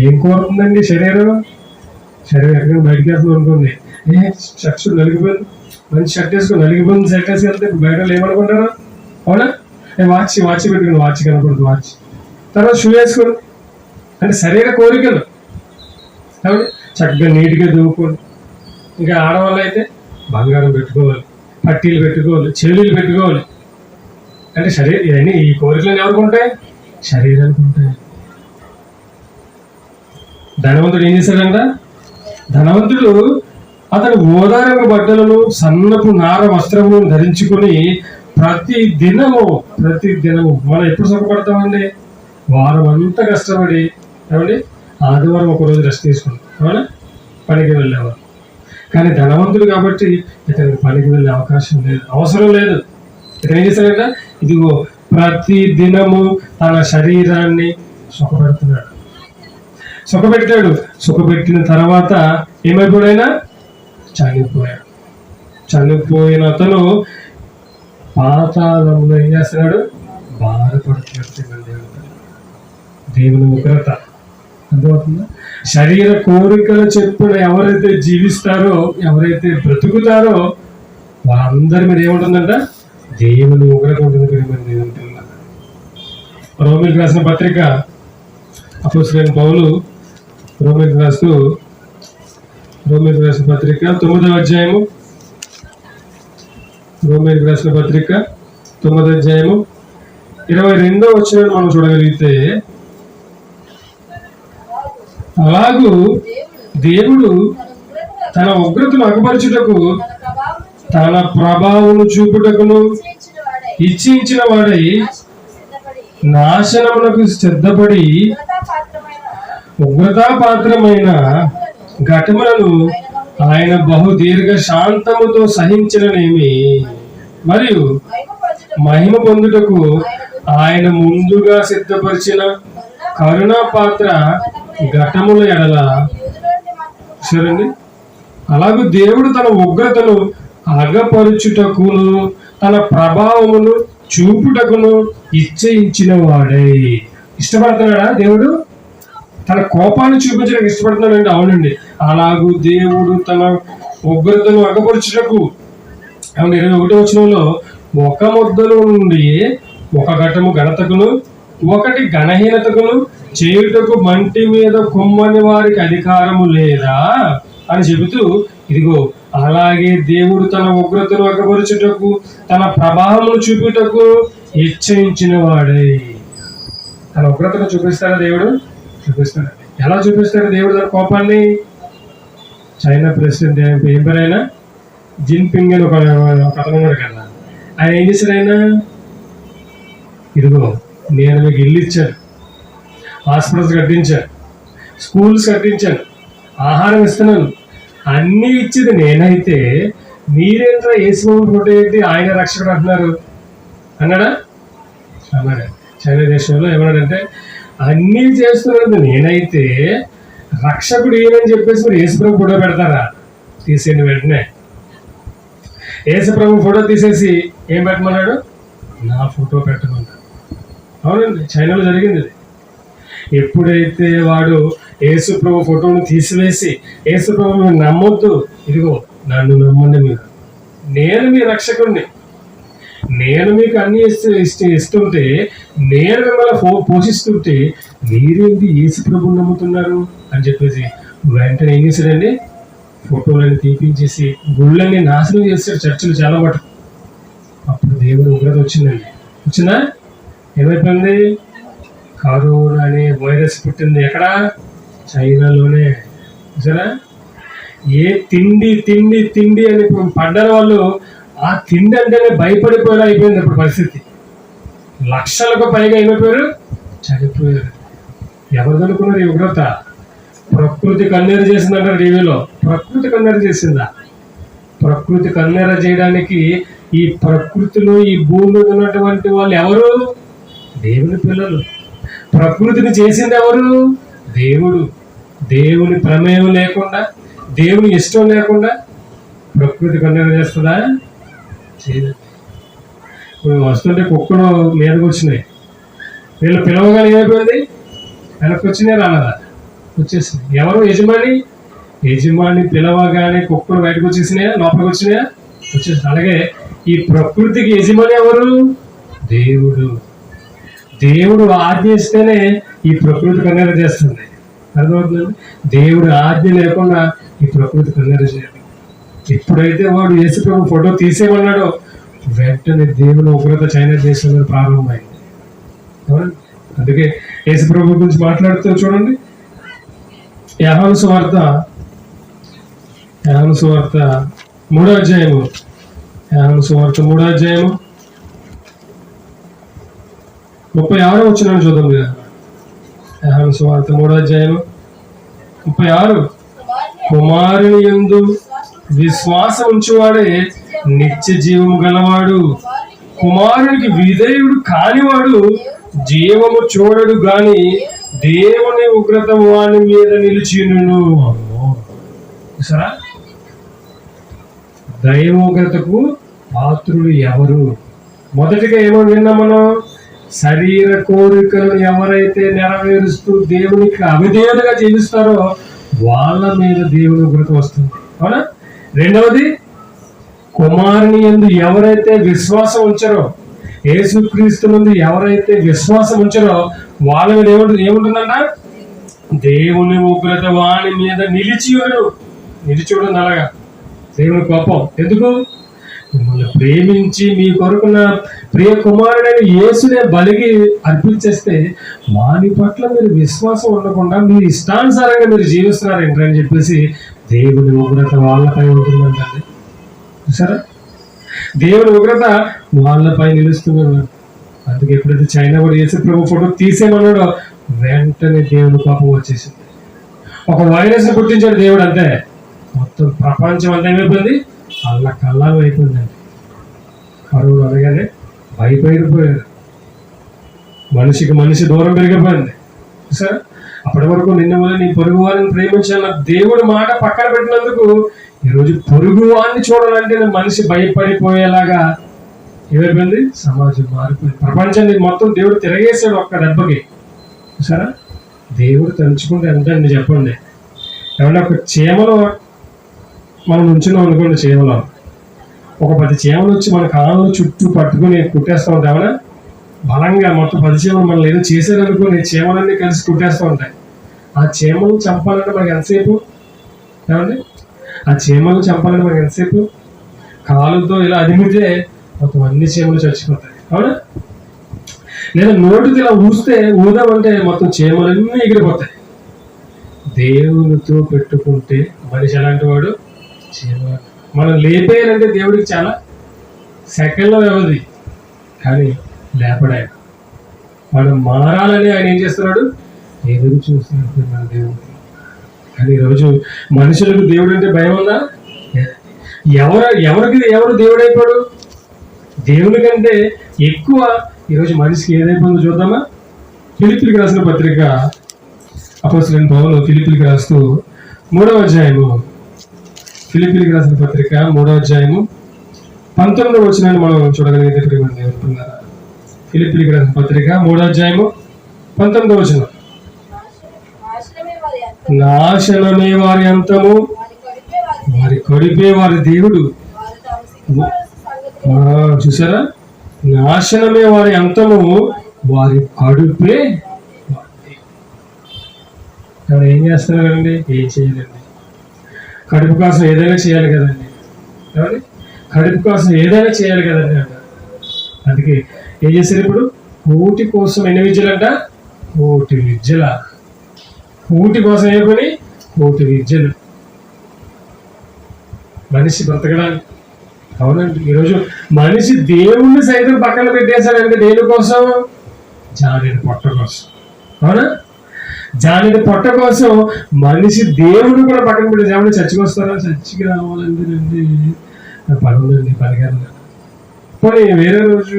ఏం కోరుతుందండి శరీరం? ఎక్కడ బయటకు వెళ్తుంది అనుకోండి, షర్ట్స్ నలిగిపోయింది, మంచి షర్ట్ వేసుకుని నలిగిపోయింది షర్ట్ వేసుకెళ్తే బయట ఏమనుకుంటారు? అవునా? వాచ్ పెట్టుకుని వాచ్ కనపడుతుంది, వాచ్. తర్వాత షూ వేసుకోండి. అంటే శరీర కోరికలు. కాబట్టి చక్కగా నీట్గా దూకోండి. ఇంకా ఆడవాళ్ళు అయితే బంగారం పెట్టుకోవాలి, పట్టీలు పెట్టుకోవాలి, చెవులు పెట్టుకోవాలి. అంటే ఇవన్నీ ఈ కోరికలు ఎవరికి ఉంటాయి? శరీరానికి ఉంటాయి. ధనవంతుడు ఏం చేశాడంట? ధనవంతుడు అతడు ఓదారంగ బట్టలను సన్నపు నార వస్త్రములను ధరించుకుని ప్రతి దినము మనం ఎప్పుడు సుఖపడతామండి? వారం అంతా కష్టపడి ఏమండి ఆదివారం ఒకరోజు రెస్ట్ తీసుకుంటాం. అవునా? పనికి వెళ్ళేవారు. కానీ ధనవంతుడు కాబట్టి ఇతనికి పనికి వెళ్ళే అవకాశం లేదు, అవసరం లేదు. ఇతను ఏం చేశాడంట? ఇదిగో ప్రతి దినము తన శరీరాన్ని సుఖపెడుతున్నాడు. సుఖపెట్టిన తర్వాత ఏమైపోయాడైనా? చనిపోయిన అతను పాతాళంలో ఏం చేస్తున్నాడు? బాధపడుతున్నాడు. దేవుని ఉగ్రత అర్థమవుతుందా? శరీర కోరికల చెప్పున ఎవరైతే జీవిస్తారో, ఎవరైతే బ్రతుకుతారో వాళ్ళందరి మీద ఏముంటుందంట? దేవుని ఉగ్రత ఉంటుంది. రోమీయులకు రాసిన పత్రిక అపోస్తలుడైన పౌలు రోమీయులకు రాసిన పత్రిక 9వ అధ్యాయము, రోమీయులకు రాసిన పత్రిక 9వ అధ్యాయము 22వ వచనాన్ని మనం చూడగలిగితే, అలాగూ దేవుడు తన ఉగ్రతను అగపరచుటకు తన ప్రభావమును చూపుటకును ఇచ్చించిన వాడై నాశనమునకు సిద్ధపడి ఉగ్రతాపాత్రమైన ఘటములను ఆయన బహు దీర్ఘ శాంతముతో సహించిననేమి, మరియు మహిమ పొందుటకు ఆయన ముందుగా సిద్ధపరిచిన కరుణా పాత్ర ఘటముల ఎడల. చూడండి, అలాగే దేవుడు తన ఉగ్రతను అగపరుచుటకును తన ప్రభావమును చూపుటకును ఇచ్చయించిన వాడై. ఇష్టపడుతున్నాడా దేవుడు? తన కోపాన్ని చూపించడానికి ఇష్టపడుతున్నాడండి. అవునండి. అలాగూ దేవుడు తన ఉగ్రతను అగపరుచుటకు, 21వ వచనంలో, ఒక ముద్దలో నుండి ఒక ఘటము ఘనతకును, ఒకటి ఘనహీనతకును చేయుటకు మంటి మీద కొమ్మని వారికి అధికారము లేదా అని చెబుతూ, ఇదిగో అలాగే దేవుడు తన ఉగ్రతను అగపరచుటకు తన ప్రభావమును చూపుటకు ఇచ్చయించిన వాడై. తన ఉగ్రతను చూపిస్తాడా దేవుడు? చూపిస్తాడు. ఎలా చూపిస్తాడు దేవుడు తన కోపాన్ని? చైనా ప్రెసిడెంట్ ఏం పేరైనా జిన్పింగ్ అని ఒక అతను ఉన్నాడు కదా, ఆయన ఏం చేశాడు? ఆయన ఇదిగో నేను మీకు ఇల్లు ఇచ్చాను, హాస్పిటల్స్ కట్టించాను, స్కూల్స్ కట్టించాను, ఆహారం ఇస్తున్నాను, అన్నీ ఇచ్చేది నేనైతే మీరేంట్రా యేసుబాబు ఫోటో ఏంటి ఆయన రక్షకుడు అంటున్నారు అన్నాడా? అన్నాడు. చైనా దేశంలో ఏమన్నాడంటే, అన్నీ చేస్తున్నది నేనైతే రక్షకుడు ఏమని చెప్పేసి మీరు యేసుప్రభు ఫోటో పెడతారా? తీసేయండి వెంటనే. యేసుప్రభు ఫోటో తీసేసి ఏం పెట్టమన్నాడు? నా ఫోటో పెట్టమన్నాడు. అవునండి, చైనాలో జరిగింది ఇది. ఎప్పుడైతే వాడు యేసుప్రభు ఫోటోను తీసివేసి యేసుప్రభు మీరు నమ్మొద్దు, ఇదిగో నన్ను నమ్మండి, మీరు నేను మీ రక్షకుడిని, నేను మీకు అన్ని ఇస్తుంటే, నేను మిమ్మల్ని పోషిస్తుంటే మీరేంటి యేసుప్రభుని నమ్ముతున్నారు అని చెప్పేసి వెంటనే ఏం చేశాడండి? ఫోటోలన్నీ తీపించేసి గుళ్ళన్నీ నాశనం చేశాడు, చర్చిలు చాలా మటు. అప్పుడు దేవుడు ఉగ్రత వచ్చిందండి. వచ్చిందా? ఏమైపోయింది? కరోనా అనే వైరస్ పుట్టింది. ఎక్కడ? చైనాలోనే. చూసారా? ఏ తిండి తిండి తిండి అని పడ్డారు వాళ్ళు, ఆ తిండి అంటేనే భయపడిపోయేలా అయిపోయింది ఇప్పుడు పరిస్థితి. లక్షలకు పైగా ఏమైపోయారు? చనిపోయారు. ఎవరు అనుకున్నారు ఈ ఉగ్రత? ప్రకృతి కన్నెర చేసిందంటారు టీవీలో. ప్రకృతి కన్నెర చేసిందా? ప్రకృతి కన్నెర చేయడానికి ఈ ప్రకృతిలో ఈ భూమిలో ఉన్నటువంటి వాళ్ళు ఎవరు? దేవుని పిల్లలు. ప్రకృతిని చేసింది ఎవరు? దేవుడు. దేవుని ప్రమేయం లేకుండా, దేవుని ఇష్టం లేకుండా ప్రకృతి కన్నెర చేస్తుందా? చేయదు. ఇప్పుడు వస్తుంటే కుక్కలు మీదకి వచ్చినాయి, వీళ్ళు పిలవగానే ఏమైపోయింది? వెనక్కి వచ్చినాయి, రాలేదా? వచ్చేసింది. ఎవరు? యజమాని. యజమాని పిలవగానే కుక్కలు బయటకు వచ్చేసినాయా? లోపలికి వచ్చినాయా? వచ్చేసి. అలాగే ఈ ప్రకృతికి యజమాని ఎవరు? దేవుడు. దేవుడు ఆజ్ఞ ఇస్తేనే ఈ ప్రకృతి కన్నెర చేస్తుంది. అర్థమవుతుంది? దేవుడు ఆజ్ఞ లేకుండా ఈ ప్రకృతి కన్నెర చేయాలి. ఎప్పుడైతే వాడు యేసుప్రభు ఫోటో తీసేమన్నాడో వెంటనే దేవుని ఉగ్రత చైనా దేశంలో ప్రారంభమైంది. అందుకే యేసుప్రభు గురించి మాట్లాడుతూ చూడండి, యోహాను సువార్త 3వ అధ్యాయము, యోహాను సువార్త 3వ అధ్యాయము 36వ వచనం చూద్దాం. యోహాను సువార్త 3వ అధ్యాయము 36. కుమారుని యందు విశ్వాసం ఉంచువాడే నిత్య జీవము గలవాడు, కుమారునికి విధేయుడు కానివాడు జీవము చూడడు గాని దేవుని ఉగ్రత వాని మీద నిలిచిను. సరా? దైవ ఉగ్రతకు పాత్రుడు ఎవరు? మొదటిగా ఏమో విన్నాం మనం, శరీర కోరికలను ఎవరైతే నెరవేరుస్తూ దేవునికి అవిధేయులుగా జీవిస్తారో వాళ్ళ మీద దేవుని ఉగ్రత వస్తుంది. అవునా? రెండవది, కుమారుని యందు ఎవరైతే విశ్వాసం ఉంచారో, యేసుక్రీస్తు నందు ఎవరైతే విశ్వాసం ఉంచారో వాళ్ళ మీద ఏముంటుందంట? దేవుని ఉగ్రత వాని మీద నిలిచియుడు. అలాగా దేవుని కోపం. ఎందుకు? మిమ్మల్ని ప్రేమించి మీ కొరకున్న ప్రియ కుమారుడైన యేసునే బలిగి అర్పించేస్తే వాని పట్ల మీరు విశ్వాసం ఉండకుండా మీరు ఇష్టానుసారంగా మీరు జీవిస్తున్నారు ఏంటని చెప్పేసి దేవుని ఉగ్రత వాళ్ళపై ఉంటుందంటండి. చూసారా? దేవుని ఉగ్రత వాళ్ళపై నిలుస్తున్నారు. అందుకే ఎప్పుడైతే చైనా కూడా యేసుప్రభు ఫోటో తీసేమన్నాడో వెంటనే దేవుని కోపం వచ్చేసింది. ఒక వైరస్ పుట్టించాడు దేవుడు, అంతే. మొత్తం ప్రపంచం అంతా ఏమైపోయింది? కల్లాలు అయిపోయిందండి. కరువు అనగానే భయపడిపోయారు. మనిషికి మనిషి దూరం పెరిగిపోయింది. చూసారా? అప్పటి వరకు నిన్న వల్ల నీ పొరుగు వారిని ప్రేమించాలన్న దేవుడు మాట పక్కన పెట్టినందుకు ఈరోజు పొరుగు వారిని చూడాలంటే మనిషి భయపడిపోయేలాగా ఏమైపోయింది? సమాజం మారిపోయింది. ప్రపంచాన్ని మొత్తం దేవుడు తిరగేశాడు ఒక్క దెబ్బకి. చూసారా? దేవుడు తలుచుకుంటే ఎంత అండి చెప్పండి. ఏమన్నా ఒక చీమలో మనం ఉంచున్నాం అనుకోండి, చీమలో ఒక 10 చీమలు వచ్చి మన కాళ్ళు చుట్టూ పట్టుకుని కుట్టేస్తూ ఉంటామన్నా బలంగా మొత్తం 10 చీమలు మనల్ని ఏదో చేశారనుకోని చీమలన్నీ కలిసి కుట్టేస్తూ ఉంటాయి. ఆ చీమలు చంపాలంటే మనకి ఎంతసేపు? ఏమండి? ఆ చీమలు చంపాలంటే మనకి ఎంతసేపు? కాలుతో ఇలా అదిమితే మొత్తం అన్ని చీమలు చచ్చిపోతాయి. అవునా? లేదా నోటికి ఇలా ఊదామంటే మొత్తం చీమలన్నీ ఎగిరిపోతాయి. దేవునితో పెట్టుకుంటే మనిషి ఎలాంటి వాడు? చీమ. మనం లేపేయాలంటే దేవుడికి చాలా సెకండ్ల వ్యవధి, కానీ లేపడాయన. మనం మారాలని ఆయన ఏం చేస్తున్నాడు? ఎదురు చూస్తున్నాడు మన దేవుడు. కానీ ఈరోజు మనుషులకు దేవుడు అంటే భయం ఉందా? ఎవరు దేవుడు అయిపోయాడు? దేవుని కంటే ఎక్కువ ఈరోజు మనిషికి ఏదైపోయిందో చూద్దామా? ఫిలిప్పీయులకు రాసిన పత్రిక అపోస్తలుడైన పౌలు ఫిలిప్పీయులకు రాస్తూ 3వ అధ్యాయము, ఫిలిప్పీయులకు రాసిన పత్రిక 3వ అధ్యాయము 19వ వచనాన్ని మనం చూడగలిగితే ప్రియమైన దేవుని పిల్లారా, ఫిలిప్పీయులకు రాసిన పత్రిక 3వ అధ్యాయము 19వ వచనం. నాశనమే వారి అంతము, వారి కడుపే వారి దేవుడు. చూసారా? నాశనమే వారి అంతము, వారి కడుపే. ఏం చేస్తున్నారండి? ఏం చేయాలండి? కడుపు కోసం ఏదైనా చేయాలి కదండి. ఏమండి? కడుపు కోసం ఏదైనా చేయాలి కదండి అంటారు. అందుకే ఏం చేశారు ఇప్పుడు? కూటి కోసం ఎన్ని విద్యలంట? 1,000,000 విద్యల. కూటి కోసం ఏ పని? 1,000,000 విద్యలు. మనిషి బ్రతకడానికి. అవునండి, ఈరోజు మనిషి దేవుణ్ణి సైతం పక్కన పెట్టేశాడంటే దేనికోసం? జానెడు పొట్ట కోసం. అవునా? జానెడు పొట్ట కోసం మనిషి దేవుని కూడా పక్కన పెట్టేసి ఏమన్నా చర్చికి వస్తారా? చర్చికి రావాలండి, రండి, పని ఉందండి, పనికి వెళ్ళాలి. పోనీ వేరే రోజు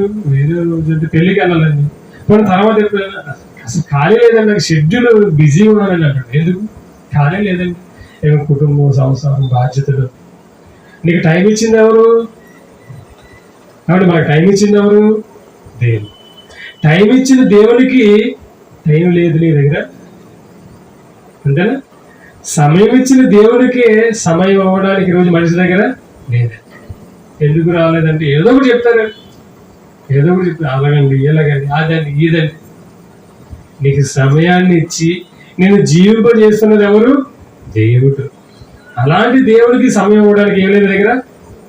అంటే పెళ్ళికి వెళ్ళాలండి. పోనీ తర్వాత ఎప్పుడైనా అసలు ఖాళీ లేదండి, నాకు షెడ్యూల్ బిజీగా ఉన్నానండి అంటాడు. ఎందుకు? ఖాళీ లేదండి, ఏమో కుటుంబం, సంసారం, బాధ్యతలు. నీకు టైం ఇచ్చింది ఎవరు? కాబట్టి మనకు టైం ఇచ్చింది ఎవరు? దేవుడు. టైం ఇచ్చిన దేవునికి టైం లేదు నీ దగ్గర, అంతేనా? సమయం ఇచ్చిన దేవునికి సమయం అవ్వడానికి ఈరోజు మనిషి దగ్గర లేదండి. ఎందుకు రాలేదంటే ఏదో ఒకటి చెప్తారు, అలాగండి, ఎలాగండి, అదండి, ఇదండి. నీకు సమయాన్ని ఇచ్చి నేను జీవింపజేస్తున్నది ఎవరు? దేవుడు. అలాంటి దేవుడికి సమయం ఇవ్వడానికి ఏం లేదు దగ్గర?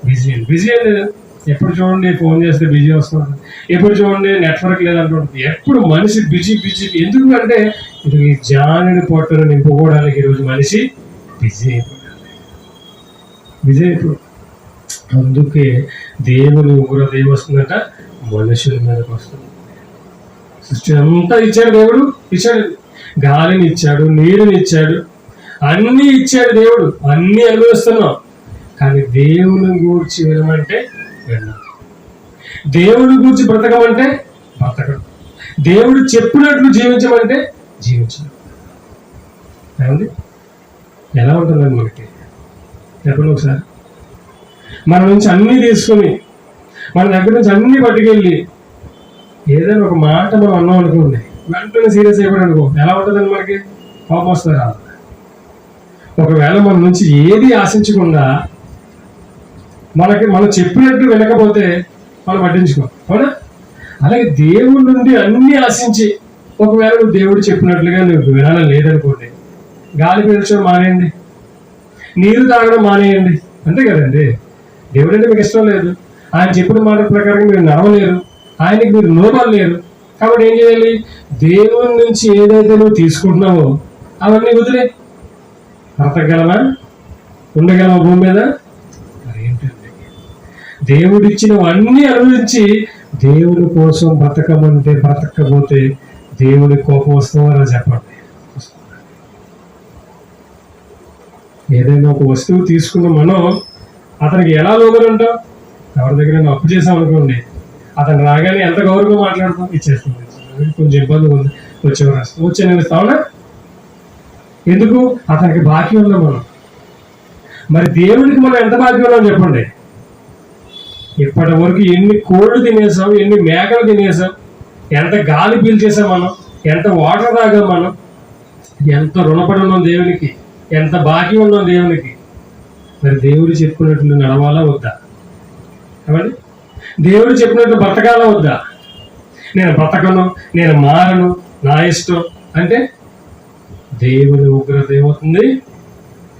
బిజీ ఏం లేదు. ఎప్పుడు చూడండి ఫోన్ చేస్తే బిజీ వస్తుంది, ఎప్పుడు చూడండి నెట్వర్క్ లేదంటుంది. ఎప్పుడు మనిషి బిజీ. ఎందుకు అంటే ఇది జానెడు పొట్టను నింపుకోవడానికి ఈరోజు మనిషి బిజీ అయిపోయి. అందుకే దేవుని ఉగ్రత వస్తుందంట మనుషుల మీదకి వస్తుంది. సృష్టి అంతా ఇచ్చాడు దేవుడు, ఇచ్చాడు. గాలిని ఇచ్చాడు, నీరుని ఇచ్చాడు, అన్నీ ఇచ్చాడు దేవుడు, అన్నీ అనుభవిస్తున్నాం. కానీ దేవుని గూర్చి వినమంటే విన్నాం, దేవుడి గురించి బ్రతకమంటే బ్రతకడం, దేవుడు చెప్పినట్లు జీవించమంటే జీవించడం. ఏమండి? ఎలా ఉంటుందండి మనకి? చెప్పండి ఒకసారి. మన నుంచి అన్నీ తీసుకుని, మన దగ్గర నుంచి అన్నీ పట్టుకెళ్ళి ఏదైనా ఒక మాట మనం అన్నాం అనుకోండి, వెంటనే సీరియస్ అయిపోయి అనుకో, ఎలా ఉంటుందండి మనకి? కోపం వస్తుంది రాదు. ఒకవేళ మన నుంచి ఏది ఆశించకుండా మనం చెప్పినట్టు వినకపోతే మనం పట్టించుకో, అవునా? అలాగే దేవుడి నుండి అన్ని ఆశించి ఒకవేళ నువ్వు దేవుడు చెప్పినట్లుగా నువ్వు వినాలని లేదనుకోండి, గాలి పీల్చడం మానేయండి, నీరు తాగడం మానేయండి, అంతే కదండి. దేవుడు అంటే మీకు ఇష్టం లేదు, ఆయన చెప్పిన మాట ప్రకారం మీరు నడవలేరు, ఆయనకి మీరు లోపలేరు. కాబట్టి ఏం చేయాలి? దేవుని నుంచి ఏదైతే నువ్వు తీసుకుంటున్నావో అవన్నీ వదిలే. బ్రతకగలమా? ఉండగలమా భూమి మీద? ఏంటండి, దేవుడిచ్చినవన్నీ అనుభవించి దేవుని కోసం బ్రతకమంటే బ్రతకపోతే దేవుడి కోపం వస్తుందా? చెప్పండి. ఏదైనా ఒక వస్తువు తీసుకున్న మనం అతనికి ఎలా లోబడి ఉంటాం? ఎవరి దగ్గర అప్పు చేసాం అనుకోండి, అతను రాగానే ఎంత గౌరవంగా మాట్లాడతాం, ఇచ్చేస్తాం. కొంచెం ఇబ్బంది ఉంది, వచ్చే ఇస్తావునా? ఎందుకు? అతనికి బాకీ ఉన్నాం మనం. మరి దేవుడికి మనం ఎంత బాకీ ఉన్నాం చెప్పండి? ఇప్పటి వరకు ఎన్ని కోళ్ళు తినేసాం, ఎన్ని మేకలు తినేసాం, ఎంత గాలి పీల్చేసాం మనం, ఎంత వాటర్ తాగాం మనం, ఎంత రుణపడి ఉన్నాం దేవునికి, ఎంత బాకీ ఉన్నాం దేవునికి. మరి దేవుడు చెప్పినట్లు నడవాలా వద్దా? ఏమండి? దేవుడు చెప్పినట్లు బ్రతకాలా వద్దా? నేను బ్రతకను, నేను మారను, నా ఇష్టం అంటే దేవుని ఉగ్రత ఏమవుతుంది?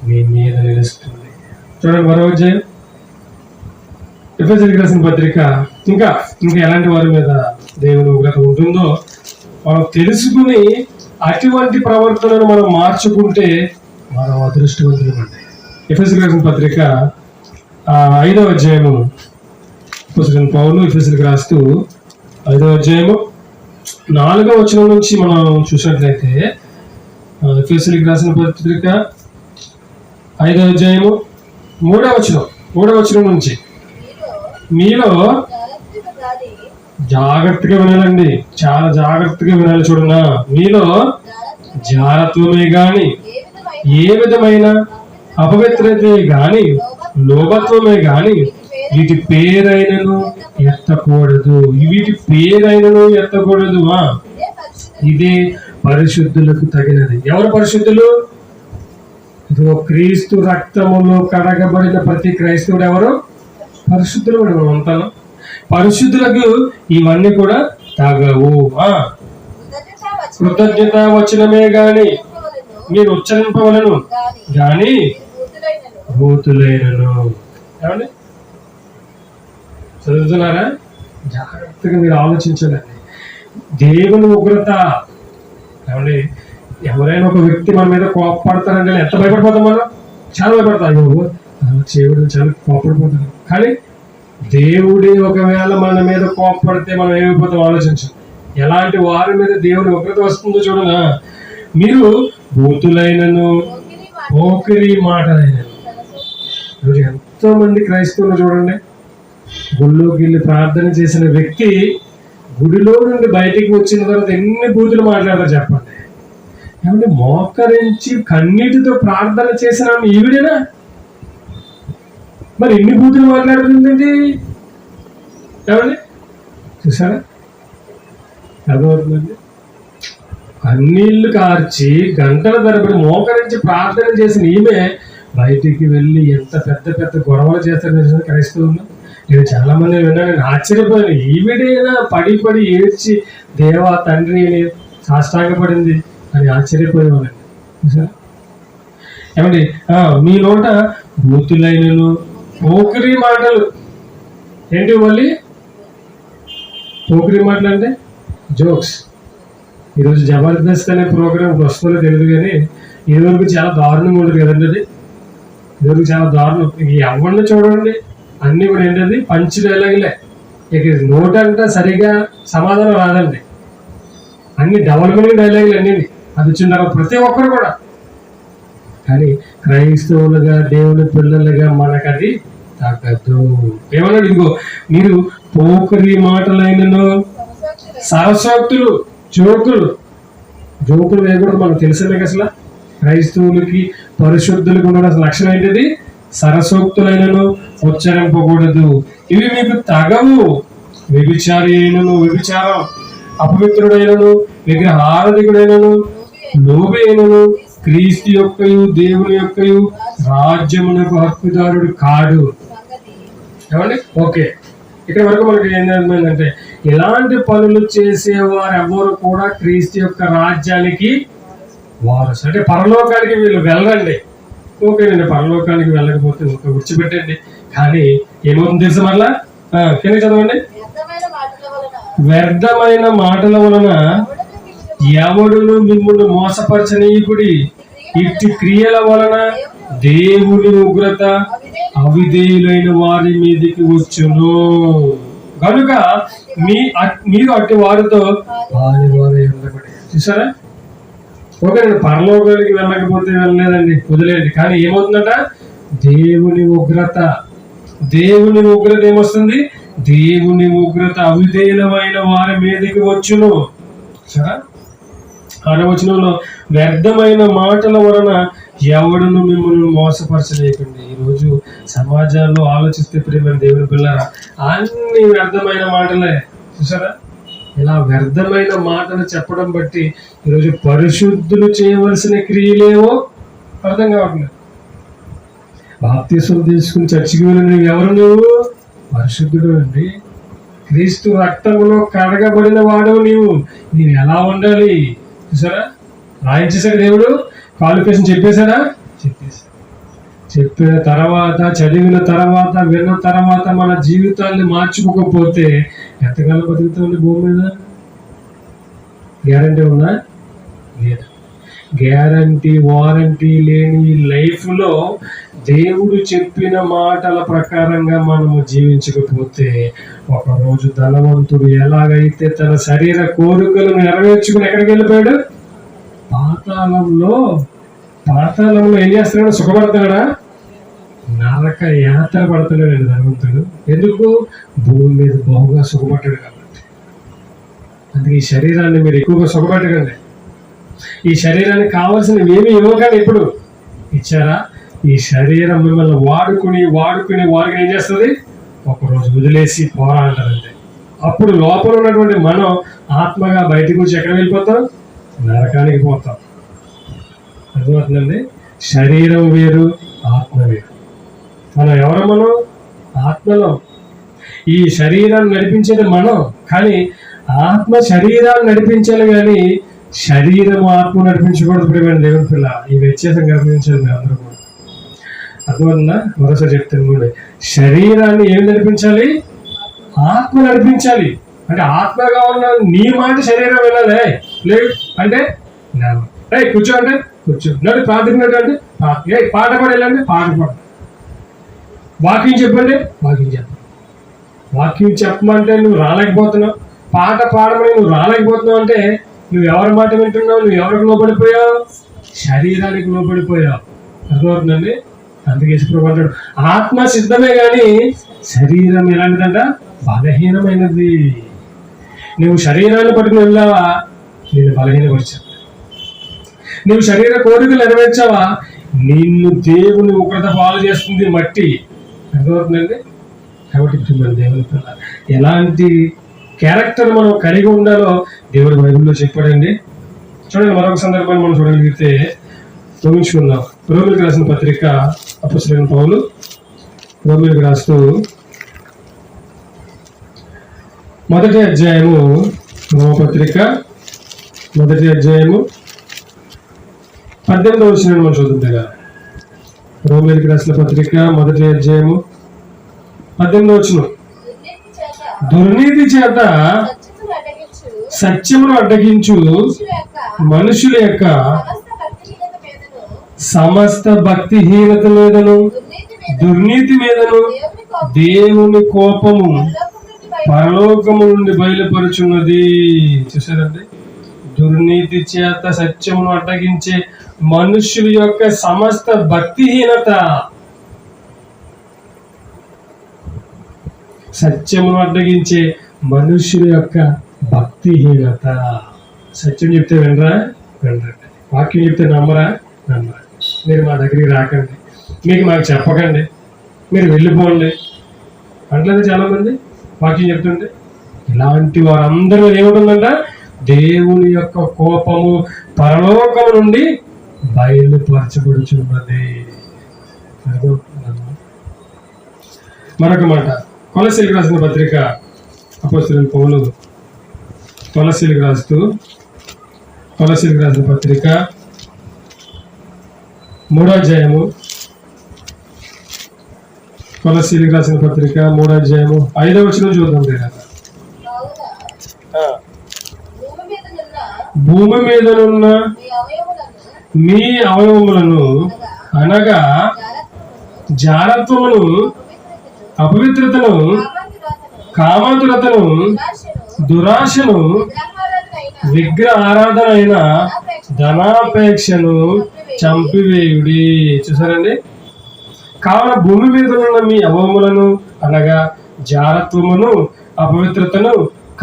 మీ మీద నిలుస్తుంది. చూడండి మరో అధ్యాయం, ఎఫెసీయులకు రాసిన పత్రిక. ఇంకా ఎలాంటి వారి మీద దేవుని ఉగ్రత ఉంటుందో మనం తెలుసుకుని అటువంటి ప్రవర్తనను మనం మార్చుకుంటే మనం అదృష్టవంతులు అండి. ఎఫెసీయులకు రాసిన పత్రిక 5వ అధ్యాయము, పౌలు ఎఫెసీయులకు రాస్తూ 5వ అధ్యాయము 4వ వచనం నుంచి మనం చూసినట్లయితే, ఎఫెసీయులకు రాసిన పత్రిక 5వ అధ్యాయము 3వ వచనం నుంచి, మీలో జాగ్రత్తగా వినాలండి, చాలా జాగ్రత్తగా వినాలి. చూడన్నా, మీలో జాగ్రత్తమే గాని ఏ విధమైన అపవిత్రతే గాని లోభత్వమే గాని వీటి పేరైనను ఎత్తకూడదు. వీటి పేరైనను ఎత్తకూడదు. ఇదే పరిశుద్ధులకు తగినది. ఎవరు పరిశుద్ధులు? ఇదిగో క్రీస్తు రక్తములో కడగబడిన ప్రతి క్రైస్తవుడు ఎవరు? పరిశుద్ధులు. మనం అంటాను పరిశుద్ధులకు ఇవన్నీ కూడా తగవు. కృతజ్ఞత వచనమే గాని మీరు ఉచ్చరింపవలను గాని భూతులైనను. ఏమండి, చదువుతున్నారా? జాగ్రత్తగా మీరు ఆలోచించాలండి. దేవుని ఉగ్రత. ఏమండి, ఎవరైనా ఒక వ్యక్తి మన మీద కోపడతారంటే ఎంత భయపడిపోతాం మనం? చాలా భయపడతాం. దేవుడు చాలా కోపడిపోతాం. కానీ దేవుడి ఒకవేళ మన మీద కోపడితే మనం ఏమైపోతాం ఆలోచించండి. ఎలాంటి వారి మీద దేవుని ఉగ్రత వస్తుందో చూడనా. మీరు భూతులైనను పోకిరి మాటలైనను. ఈరోజు ఎంతో మంది క్రైస్తవులు చూడండి, గుళ్ళోకి వెళ్ళి ప్రార్థన చేసిన వ్యక్తి గుడిలో నుండి బయటికి వచ్చిన తర్వాత ఎన్ని బూతులు మాట్లాడతారు చెప్పండి. ఏమంటే మోకరించి కన్నీటితో ప్రార్థన చేసిన ఈవిడేనా? మరి ఎన్ని బూతులు మాట్లాడుతుందండి? ఏమండి, చూసారా? అర్థమవుతుందండి. కన్నీళ్లు కార్చి గంటల తరబడి మోకరించి ప్రార్థన చేసిన ఈమె బయటికి వెళ్ళి ఎంత పెద్ద పెద్ద గొడవలు చేస్తారని క్రైస్తవులు నేను చాలా మంది విన్నాను. నేను ఆశ్చర్యపోయాను. ఈవిడైనా పడి పడి ఏడ్చి దేవా తండ్రి అని సాష్టాంగపడింది అని ఆశ్చర్యపోయేవాళ్ళండి. చూసారా? ఏమండి, మీ నోట బూతులైనను పోకిరి మాటలు. ఏంటి మళ్ళీ పోకిరి మాటలు? అంటే జోక్స్. ఈరోజు జబర్దస్త్ అనే ప్రోగ్రామ్ వస్తుందో తెలియదు, కానీ ఇదివరకు చాలా దారుణంగా ఉండదు కదండి. అది ఇదివరకు చాలా దారుణం. ఎవరిని చూడండి అన్ని కూడా ఏంటది పంచ్ డైలాగులే. ఇక నోట్ అంటే సరిగా సమాధానం రాదండి. అన్ని డబల్ మీనింగ్ డైలాగులు అన్నీ. అది వచ్చిన తర్వాత ప్రతి ఒక్కరు కూడా. కానీ క్రైస్తవులుగా దేవుని పిల్లలుగా మనకు అది తగ్గదు. ఏమన్నాడు? ఇదిగో మీరు పోకరి మాటలైనను సరసోక్తులు, జోకులు వేయకూడదు. మనకు తెలిసిన అసలు క్రైస్తవులకి పరిశుద్ధులకు ఉన్న లక్షణం ఏంటిది? సరసోక్తులైనను ఉచ్చరింపకూడదు. ఇవి మీకు తగవు. వ్యభిచారి అయినను, వ్యభిచారం, అపవిత్రుడైనను, విగ్రహారాధికుడైనను, లోబి అయినను క్రీస్తు యొక్కయు దేవుని యొక్కయు రాజ్యమునకు హక్కుదారుడు కాడు. ఏమండి? ఓకే, ఇక్కడ వరకు మనకి ఏంటంటే ఇలాంటి పనులు చేసేవారు ఎవరు కూడా క్రీస్తు యొక్క రాజ్యానికి వారసు. అంటే పరలోకానికి వీళ్ళు వెళ్ళరండి. ఓకేనండి, పరలోకానికి వెళ్ళకపోతే ఒక విడిచిపెట్టండి. కానీ ఏమవుతుంది తెలుసు? మళ్ళా కింద చదవండి. వ్యర్థమైన మాటల వలన ఎవడును మిమ్మల్ని మోసపరచనీయుడి. ఇట్టి క్రియల వలన దేవుని ఉగ్రత అవిధేయులైన వారి మీదకి వచ్చును. కనుక మీరు అట్టి వారితో వారి ఉండబడి. చూసారా? ఓకే, నేను పరలోకానికి వెళ్ళకపోతే వెళ్ళలేదండి, వదిలేండి. కానీ ఏమవుతుందట? దేవుని ఉగ్రత ఏమొస్తుంది? దేవుని ఉగ్రత అవిధేయులమైన వారి మీదకి వచ్చును. సరే, 6వ వచనంలో వ్యర్థమైన మాటల వలన ఎవడును మిమ్మల్ని మోసపరచలేకండి. ఈరోజు సమాజంలో ఆలోచిస్తే ప్రియమైన దేవుని పిల్లరా, అన్ని వ్యర్థమైన మాటలే. చూసారా? ఇలా వ్యర్థమైన మాటలు చెప్పడం బట్టి ఈరోజు పరిశుద్ధులు చేయవలసిన క్రియలేవో అర్థం కావట్లేదు. బాప్తీసం తీసుకుని చర్చికి వెళ్ళి ఎవరు? నువ్వు పరిశుద్ధుడు అండి. క్రీస్తు రక్తంలో కడగబడిన వాడు నీవు ఎలా ఉండాలి చూసారా? రాయించేశాడు దేవుడు, క్వాలిఫికేషన్ చెప్పేశాడా? చెప్పిన తర్వాత, చదివిన తర్వాత, విన్న తర్వాత మన జీవితాన్ని మార్చుకోకపోతే ఎంతకాలం బతుకుతుంది భూమి మీద? గ్యారంటీ ఉందా? లేదు. గ్యారంటీ వారంటీ లేని లైఫ్లో దేవుడు చెప్పిన మాటల ప్రకారంగా మనము జీవించకపోతే ఒకరోజు ధనవంతుడు ఎలాగైతే తన శరీర కోరికలను నెరవేర్చుకుని ఎక్కడికి వెళ్ళిపోయాడు? పాతాళంలో ఏం చేస్తున్నాడు? సుఖపడుతున్నాడా? నరక యాత్ర పడుతున్నాడు ధనవంతుడు. ఎందుకు? భూమి మీద బహుగా సుఖపడ్డాడు కాబట్టి. అందుకే ఈ శరీరాన్ని మీరు ఎక్కువగా సుఖపట్టకండి. ఈ శరీరానికి కావాల్సినవి ఏమి ఇవ్వకండి. ఎప్పుడు ఇచ్చారా? ఈ శరీరం మిమ్మల్ని వాడుకుని ఏం చేస్తుంది? ఒకరోజు వదిలేసి పోరాడాలంటే అప్పుడు లోపల ఉన్నటువంటి మనం ఆత్మగా బయటకు వచ్చి ఎక్కడ వెళ్ళిపోతాం? నరకానికి పోతాం. అర్థమవుతుందండి? శరీరం వేరు, ఆత్మ వేరు. మనం ఎవరు? మనం ఆత్మలో. ఈ శరీరాన్ని నడిపించేది మనం, కానీ ఆత్మ శరీరాన్ని నడిపించాలి, కానీ శరీరం ఆత్మ నడిపించకూడదు. ప్రియమైన దేవుని పిల్ల, ఈ వ్యత్యాసం గమనించాలి మీరు అందరూ కూడా. అర్థమవుతుందా? మరోసారి చెప్తాను కూడా, శరీరాన్ని ఏం నడిపించాలి? ఆత్మ నడిపించాలి. అంటే ఆత్మగా ఉన్న నీ మాట శరీరం వెళ్ళాలి. లేదు అంటే కూర్చో అంటే కూర్చో, నడు ప్రార్థన అంటే పాట పాడేళ్ళంటే పాట పాడు, వాక్యం చెప్పండి వాక్యం చెప్పండి. వాక్యం చెప్పమంటే నువ్వు రాలేకపోతున్నావు, పాట పాడమని నువ్వు రాలేకపోతున్నావు అంటే నువ్వు ఎవరి మాట వింటున్నావు? నువ్వు ఎవరికి లోపడిపోయావు? శరీరానికి లోపడిపోయావు. అర్థమవుతుందండి? అందుకే యేసుప్రభువు అంటాడు, ఆత్మ సిద్ధమే కానీ శరీరం ఎలాంటిదంట? బలహీనమైనది. నువ్వు శరీరాన్ని పట్టుకుని వెళ్ళావా? నేను బలహీనపరిచావు. నువ్వు శరీర కోరికలు నెరవేర్చావా? నిన్ను దేవుని ఉగ్రత పాలు చేస్తుంది మట్టి. అర్థమవుతుందండి? కాబట్టి మన దేవుని పిల్ల ఎలాంటి క్యారెక్టర్ మనం కలిగి ఉండాలో దేవుడు బైబిల్లో చెప్పాడండి. చూడండి, మరొక సందర్భాన్ని మనం చూడగలిగితే ఊహించుకుందాం. రోమిలకు రాసిన పత్రిక అపొస్తలుడైన పౌలు రోమిలకు రాస్తూ మొదటి అధ్యాయము, రోమపత్రిక మొదటి అధ్యాయము 18వ వచనం మనం చూద్దాం. రోమిలకు రాసిన పత్రిక మొదటి అధ్యాయము 18వ వచనం. దుర్నీతి చేత సత్యమును అడ్డగించు మనుషుల యొక్క సమస్త భక్తిహీనత మీదను దుర్నీతి మీదను దేవుని కోపము పరలోకము నుండి బయలుపరుచున్నది. చూసారండి? దుర్నీతి చేత సత్యమును అడ్డగించే మనుషుల యొక్క సమస్త భక్తిహీనత, సత్యమును అడ్డగించే మనుషుల యొక్క భక్తిహీనత. సత్యం చెప్తే వినరా? వినరండి. వాక్యం చెప్తే నమ్మరా? నమ్మరా. మీరు మా దగ్గరికి రాకండి, మీకు మాకు చెప్పకండి, మీరు వెళ్ళిపోండి అంటలేదు చాలా మంది వాక్యం చెప్తుంటే. ఇలాంటి వారందరూ ఏముంటుందంట? దేవుని యొక్క కోపము పరలోకం నుండి బయలుపరచబడుచున్నది. మరొక మాట, కొలస్సీలకు రాసిన పత్రిక అపొస్తలుడైన పౌలు కొలస్సీలకు రాసిన పత్రిక 3వ అధ్యాయము, కొలస్సీలకు రాసిన పత్రిక 3వ అధ్యాయము 5వ వచనం చూద్దాం. భూమి మీదనున్న మీ అవయవములను అనగా జారత్వమును, అపవిత్రతను, కామాతురతను, దురాశను, విగ్రహ ఆరాధన అయిన ధనాపేక్షను చంపివేయుడి. చూసారండి? కావున భూమి మీద ఉన్న మీ అవయవములను అనగా జారత్వమును, అపవిత్రతను,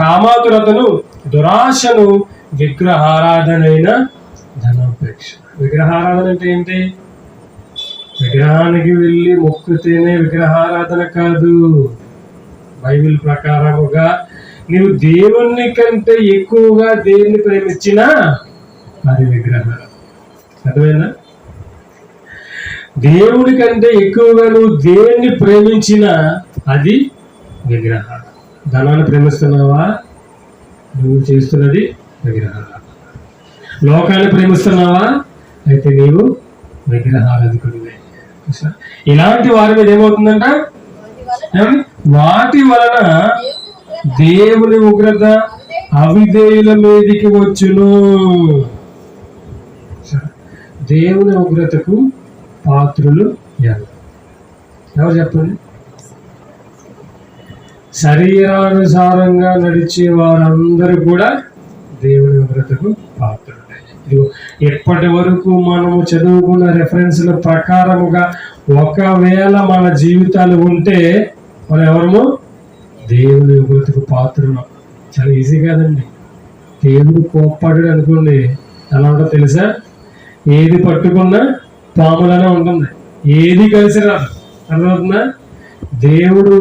కామాతురతను, దురాశను, విగ్రహారాధనైన ధనాపేక్ష. విగ్రహారాధన అంటే ఏంటి? విగ్రహానికి వెళ్ళి మొక్కుతేనే విగ్రహారాధన కాదు. బైబిల్ ప్రకారముగా నీవు దేవుని కంటే ఎక్కువగా దేవుని ప్రేమించినా అది విగ్రహారాధన. అర్థమైందా? దేవుని కంటే ఎక్కువగా నువ్వు దేవుణ్ణి ప్రేమించినా అది విగ్రహారాధన. ధనాన్ని ప్రేమిస్తున్నావా? నువ్వు చేస్తున్నది విగ్రహారాధన. లోకాన్ని ప్రేమిస్తున్నావా? అయితే నీవు విగ్రహారాధికుడివే. ఇలాంటి వారి మీద ఏమవుతుందంట? వాటి వలన దేవుని ఉగ్రత అవిధేయుల మీదికి వచ్చును. దేవుని ఉగ్రతకు పాత్రులు ఎవరు చెప్పండి? శరీరానుసారంగా నడిచే వారందరూ కూడా దేవుని ఉగ్రతకు పాత్రులు. ఇప్పటి వరకు మనము చదువుకున్న రెఫరెన్స్ల ప్రకారముగా ఒకవేళ మన జీవితాలు ఉంటే మనం ఎవరము దేవుని ఉగ్రతకు పాత్రలు. చాలా ఈజీ కాదండి. దేవుడు కోప్పడ్డాడు అనుకోండి, ఎలా ఉంటుందో తెలుసా? ఏది పట్టుకున్నా పాములనే ఉంటుంది, ఏది కలిసి రాదు. అర్థమవుతుందా? దేవుడు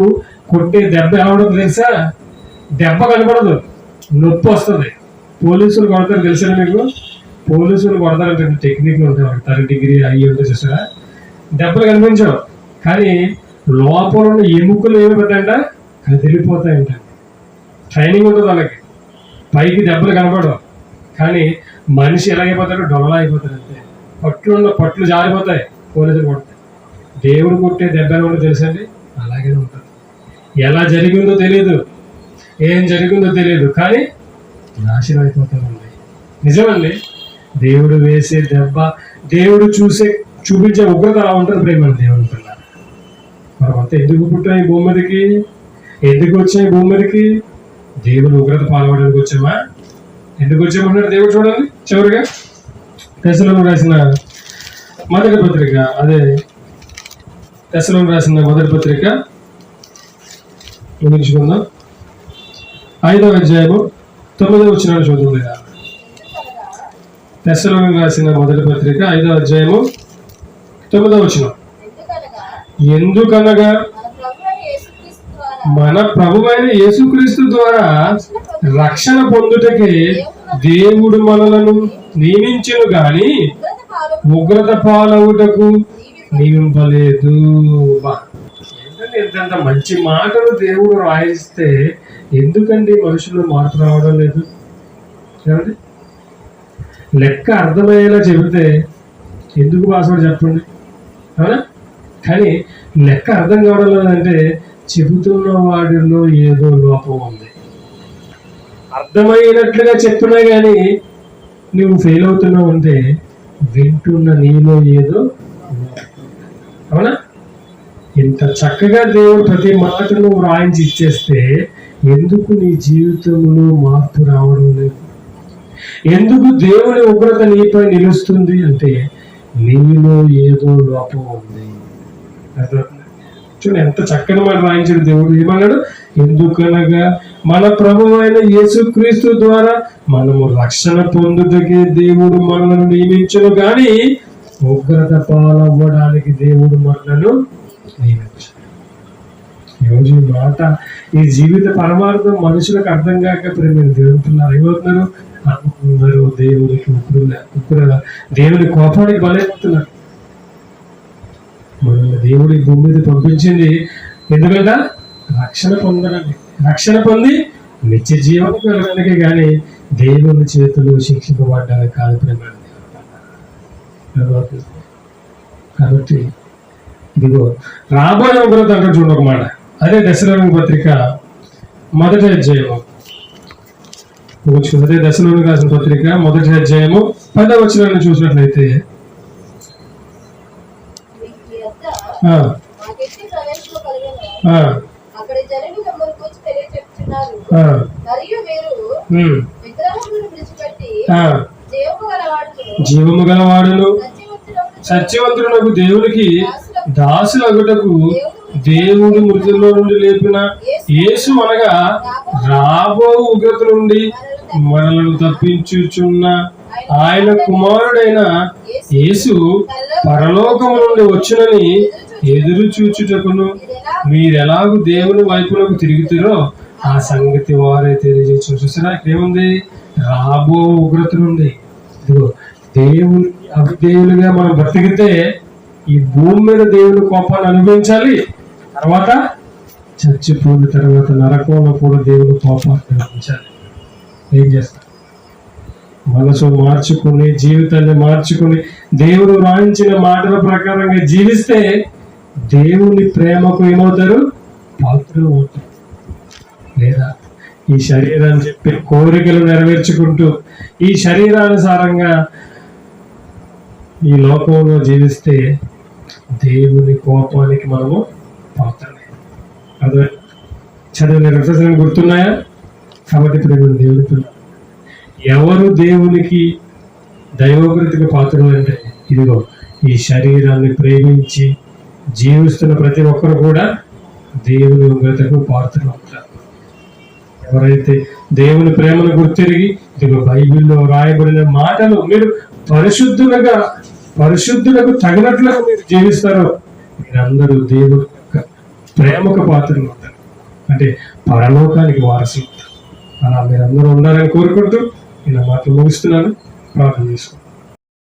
కొట్టే దెబ్బ ఎలా ఉంటుందో తెలుసా? దెబ్బ కనపడదు, నొప్పి వస్తుంది. పోలీసులు కొడతారు తెలుసా మీకు? పోలీసులు కొడతారంటే టెక్నిక్లు ఉంటాయి, 3rd డిగ్రీ అయ్యి ఉంటుంది చూసారా? దెబ్బలు కనిపించవు, కానీ లోపల ఉన్న ఎముకలు ఏమైపోతాయంట? కదిలిపోతాయంట. ట్రైనింగ్ ఉంటుంది వాళ్ళకి. పైకి దెబ్బలు కనపడవు, కానీ మనిషి ఎలాగైపోతాడో డొలలా అయిపోతాడు అంతే. పట్లు జారిపోతాయి పోలీసులు కొడతాయి. దేవుడు కొట్టే దెబ్బ ఎలా ఉంటుందో తెలుసండి? అలాగే ఉంటుంది. ఎలా జరిగిందో తెలియదు, ఏం జరిగిందో తెలియదు, కానీ నాశనం అయిపోతామండి. నిజమండి. దేవుడు వేసే దెబ్బ, దేవుడు చూపించే ఉగ్రత అలా ఉంటుంది. ప్రేమ దేవుని పిల్ల మనం అంతా ఎందుకు పుట్టాం ఈ భూమి మీదకి? ఎందుకు వచ్చాం ఈ భూమి మీదకి? దేవుని ఉగ్రత పాల్గొనడానికి వచ్చామా? ఎందుకు వచ్చామంటున్నాడు దేవుడు? చూడండి చివరిగా తెస్సలోనికి రాసిన మొదటి పత్రిక, అదే తెస్సలోనికి రాసిన మొదటి పత్రిక ముగించుకుందాం. 5వ అధ్యాయము 9వ వచనాన్ని చూద్దాం. లేదా తెస్సలోనికి రాసిన మొదటి పత్రిక 5వ అధ్యాయము 9వ వచనం. ఎందుకనగా మన ప్రభువైన యేసుక్రీస్తు ద్వారా రక్షణ పొందుటకే దేవుడు మనలను నియమించెను గాని ఉగ్రత పాలవుటకు నియమింపలేదు. ఏంటంటే ఇంత మంచి మాటలు దేవుడు రాయిస్తే ఎందుకండి మనుషులు మార్పు రావడం లేదు? ఏమండి? లెక్క అర్థమయ్యేలా చెబితే ఎందుకు పాస్వర్డ్ చెప్పండి, అవునా? కానీ లెక్క అర్థం కావడం లేదంటే చెబుతున్న వాడిలో ఏదో లోపం ఉంది. అర్థమైనట్లుగా చెప్పినా కానీ నువ్వు ఫెయిల్ అవుతున్నావు అంటే వింటున్న నీలో ఏదో, అవునా? ఇంత చక్కగా దేవుడు ప్రతి మాటను వ్రాయించి ఇచ్చేస్తే ఎందుకు నీ జీవితంలో మార్పు రావడం లేదు? ఎందుకు దేవుని ఉగ్రత నీపై నిలుస్తుంది అంటే నీలో ఏదో లోపం ఉంది. చూడండి ఎంత చక్కని మాట రాయించాడు దేవుడు. ఏమన్నాడు? ఎందుకనగా మన ప్రభువైన యేసుక్రీస్తు ద్వారా మనము రక్షణ పొందుటకే దేవుడు మనలను నియమించును గాని ఉగ్రత పాలవ్వడానికి దేవుడు మనలను నియమించు. ఈరోజు ఈ మాట, ఈ జీవిత పరమార్థం మనుషులకు అర్థం కాక ప్రేమ దేవుతున్నారు. ఏమవుతున్నారు? అందరూ దేవుడికి దేవుని కోపానికి బలైపోతున్నారు. మనల్ని దేవుడి భూమి మీద పంపించింది ఎందుకంట? రక్షణ పొందడానికి, రక్షణ పొంది నిత్య జీవనం కలగడానికి, కానీ దేవుని చేతులు శిక్షింపబడ్డానికి కాదు ప్రేమ. కాబట్టి ఇదిగో రాబోయే ఉగ్రత అంటే చూడండి ఒక మాట. అదే తెస్సలోనిక పత్రిక మొదటి అధ్యాయము, అదే తెస్సలోనిక రాసిన పత్రిక మొదటి అధ్యాయము 10వ వచనాన్ని చూసినట్లయితే జీవము గలవాడును సత్యవంతుడునకు దేవునికి దాసులగుటకు దేవుడు మృతుల్లో నుండి లేపిన యేసు అనగా రాబో ఉగ్రత నుండి మనలను తప్పించుచున్న ఆయన కుమారుడైన యేసు పరలోకము నుండి వచ్చునని ఎదురు చూచుటకును మీరెలాగూ దేవుని వైపులకు తిరుగుతారో ఆ సంగతి వారే తెలియజేసు. చూసారా ఏముంది? రాబో ఉగ్రత నుండి. ఇదిగో దేవుని అవిధేయులుగా మనం బ్రతికితే ఈ భూమి మీద దేవుని కోపాన్ని అనుభవించాలి. తర్వాత చచ్చిపోయిన తర్వాత నరకంలో కూడా దేవుడు కోపాన్ని ఉంచాలి. ఏం చేస్తారు? మనసు మార్చుకుని జీవితాన్ని మార్చుకుని దేవుడు రాయించిన మాటల ప్రకారంగా జీవిస్తే దేవుని ప్రేమకు ఏమవుతారు? పాత్రలు అవుతారు. లేదా ఈ శరీరాన్ని చెప్పే కోరికలు నెరవేర్చుకుంటూ ఈ శరీరానుసారంగా ఈ లోకంలో జీవిస్తే దేవుని కోపానికి మనము పాత్రలే. అదే చదివిన రెఫరెన్స్ గుర్తున్నాయా? కాబట్టి ఇప్పుడు దేవుని పిల్లలు ఎవరు దేవునికి దైవభక్తికి పాత్రలు అంటే ఇదిగో ఈ శరీరాన్ని ప్రేమించి జీవిస్తున్న ప్రతి ఒక్కరు కూడా దేవుని ఉగ్రతకు పాత్రలు అవుతారు. ఎవరైతే దేవుని ప్రేమను గుర్తిరిగి ఇదిగో బైబిల్లో రాయబడిన మాటలు మీరు పరిశుద్ధులకు తగినట్లుగా మీరు జీవిస్తారో మీరందరూ దేవుని యొక్క ప్రేమకు పాత్రలు అవుతారు. అంటే పరలోకానికి వారసులు. అలా మీరందరూ ఉండాలని కోరుకుంటూ ఇలా మాటలు ముగిస్తున్నాను. ప్రార్థన చేసుకుంటాను.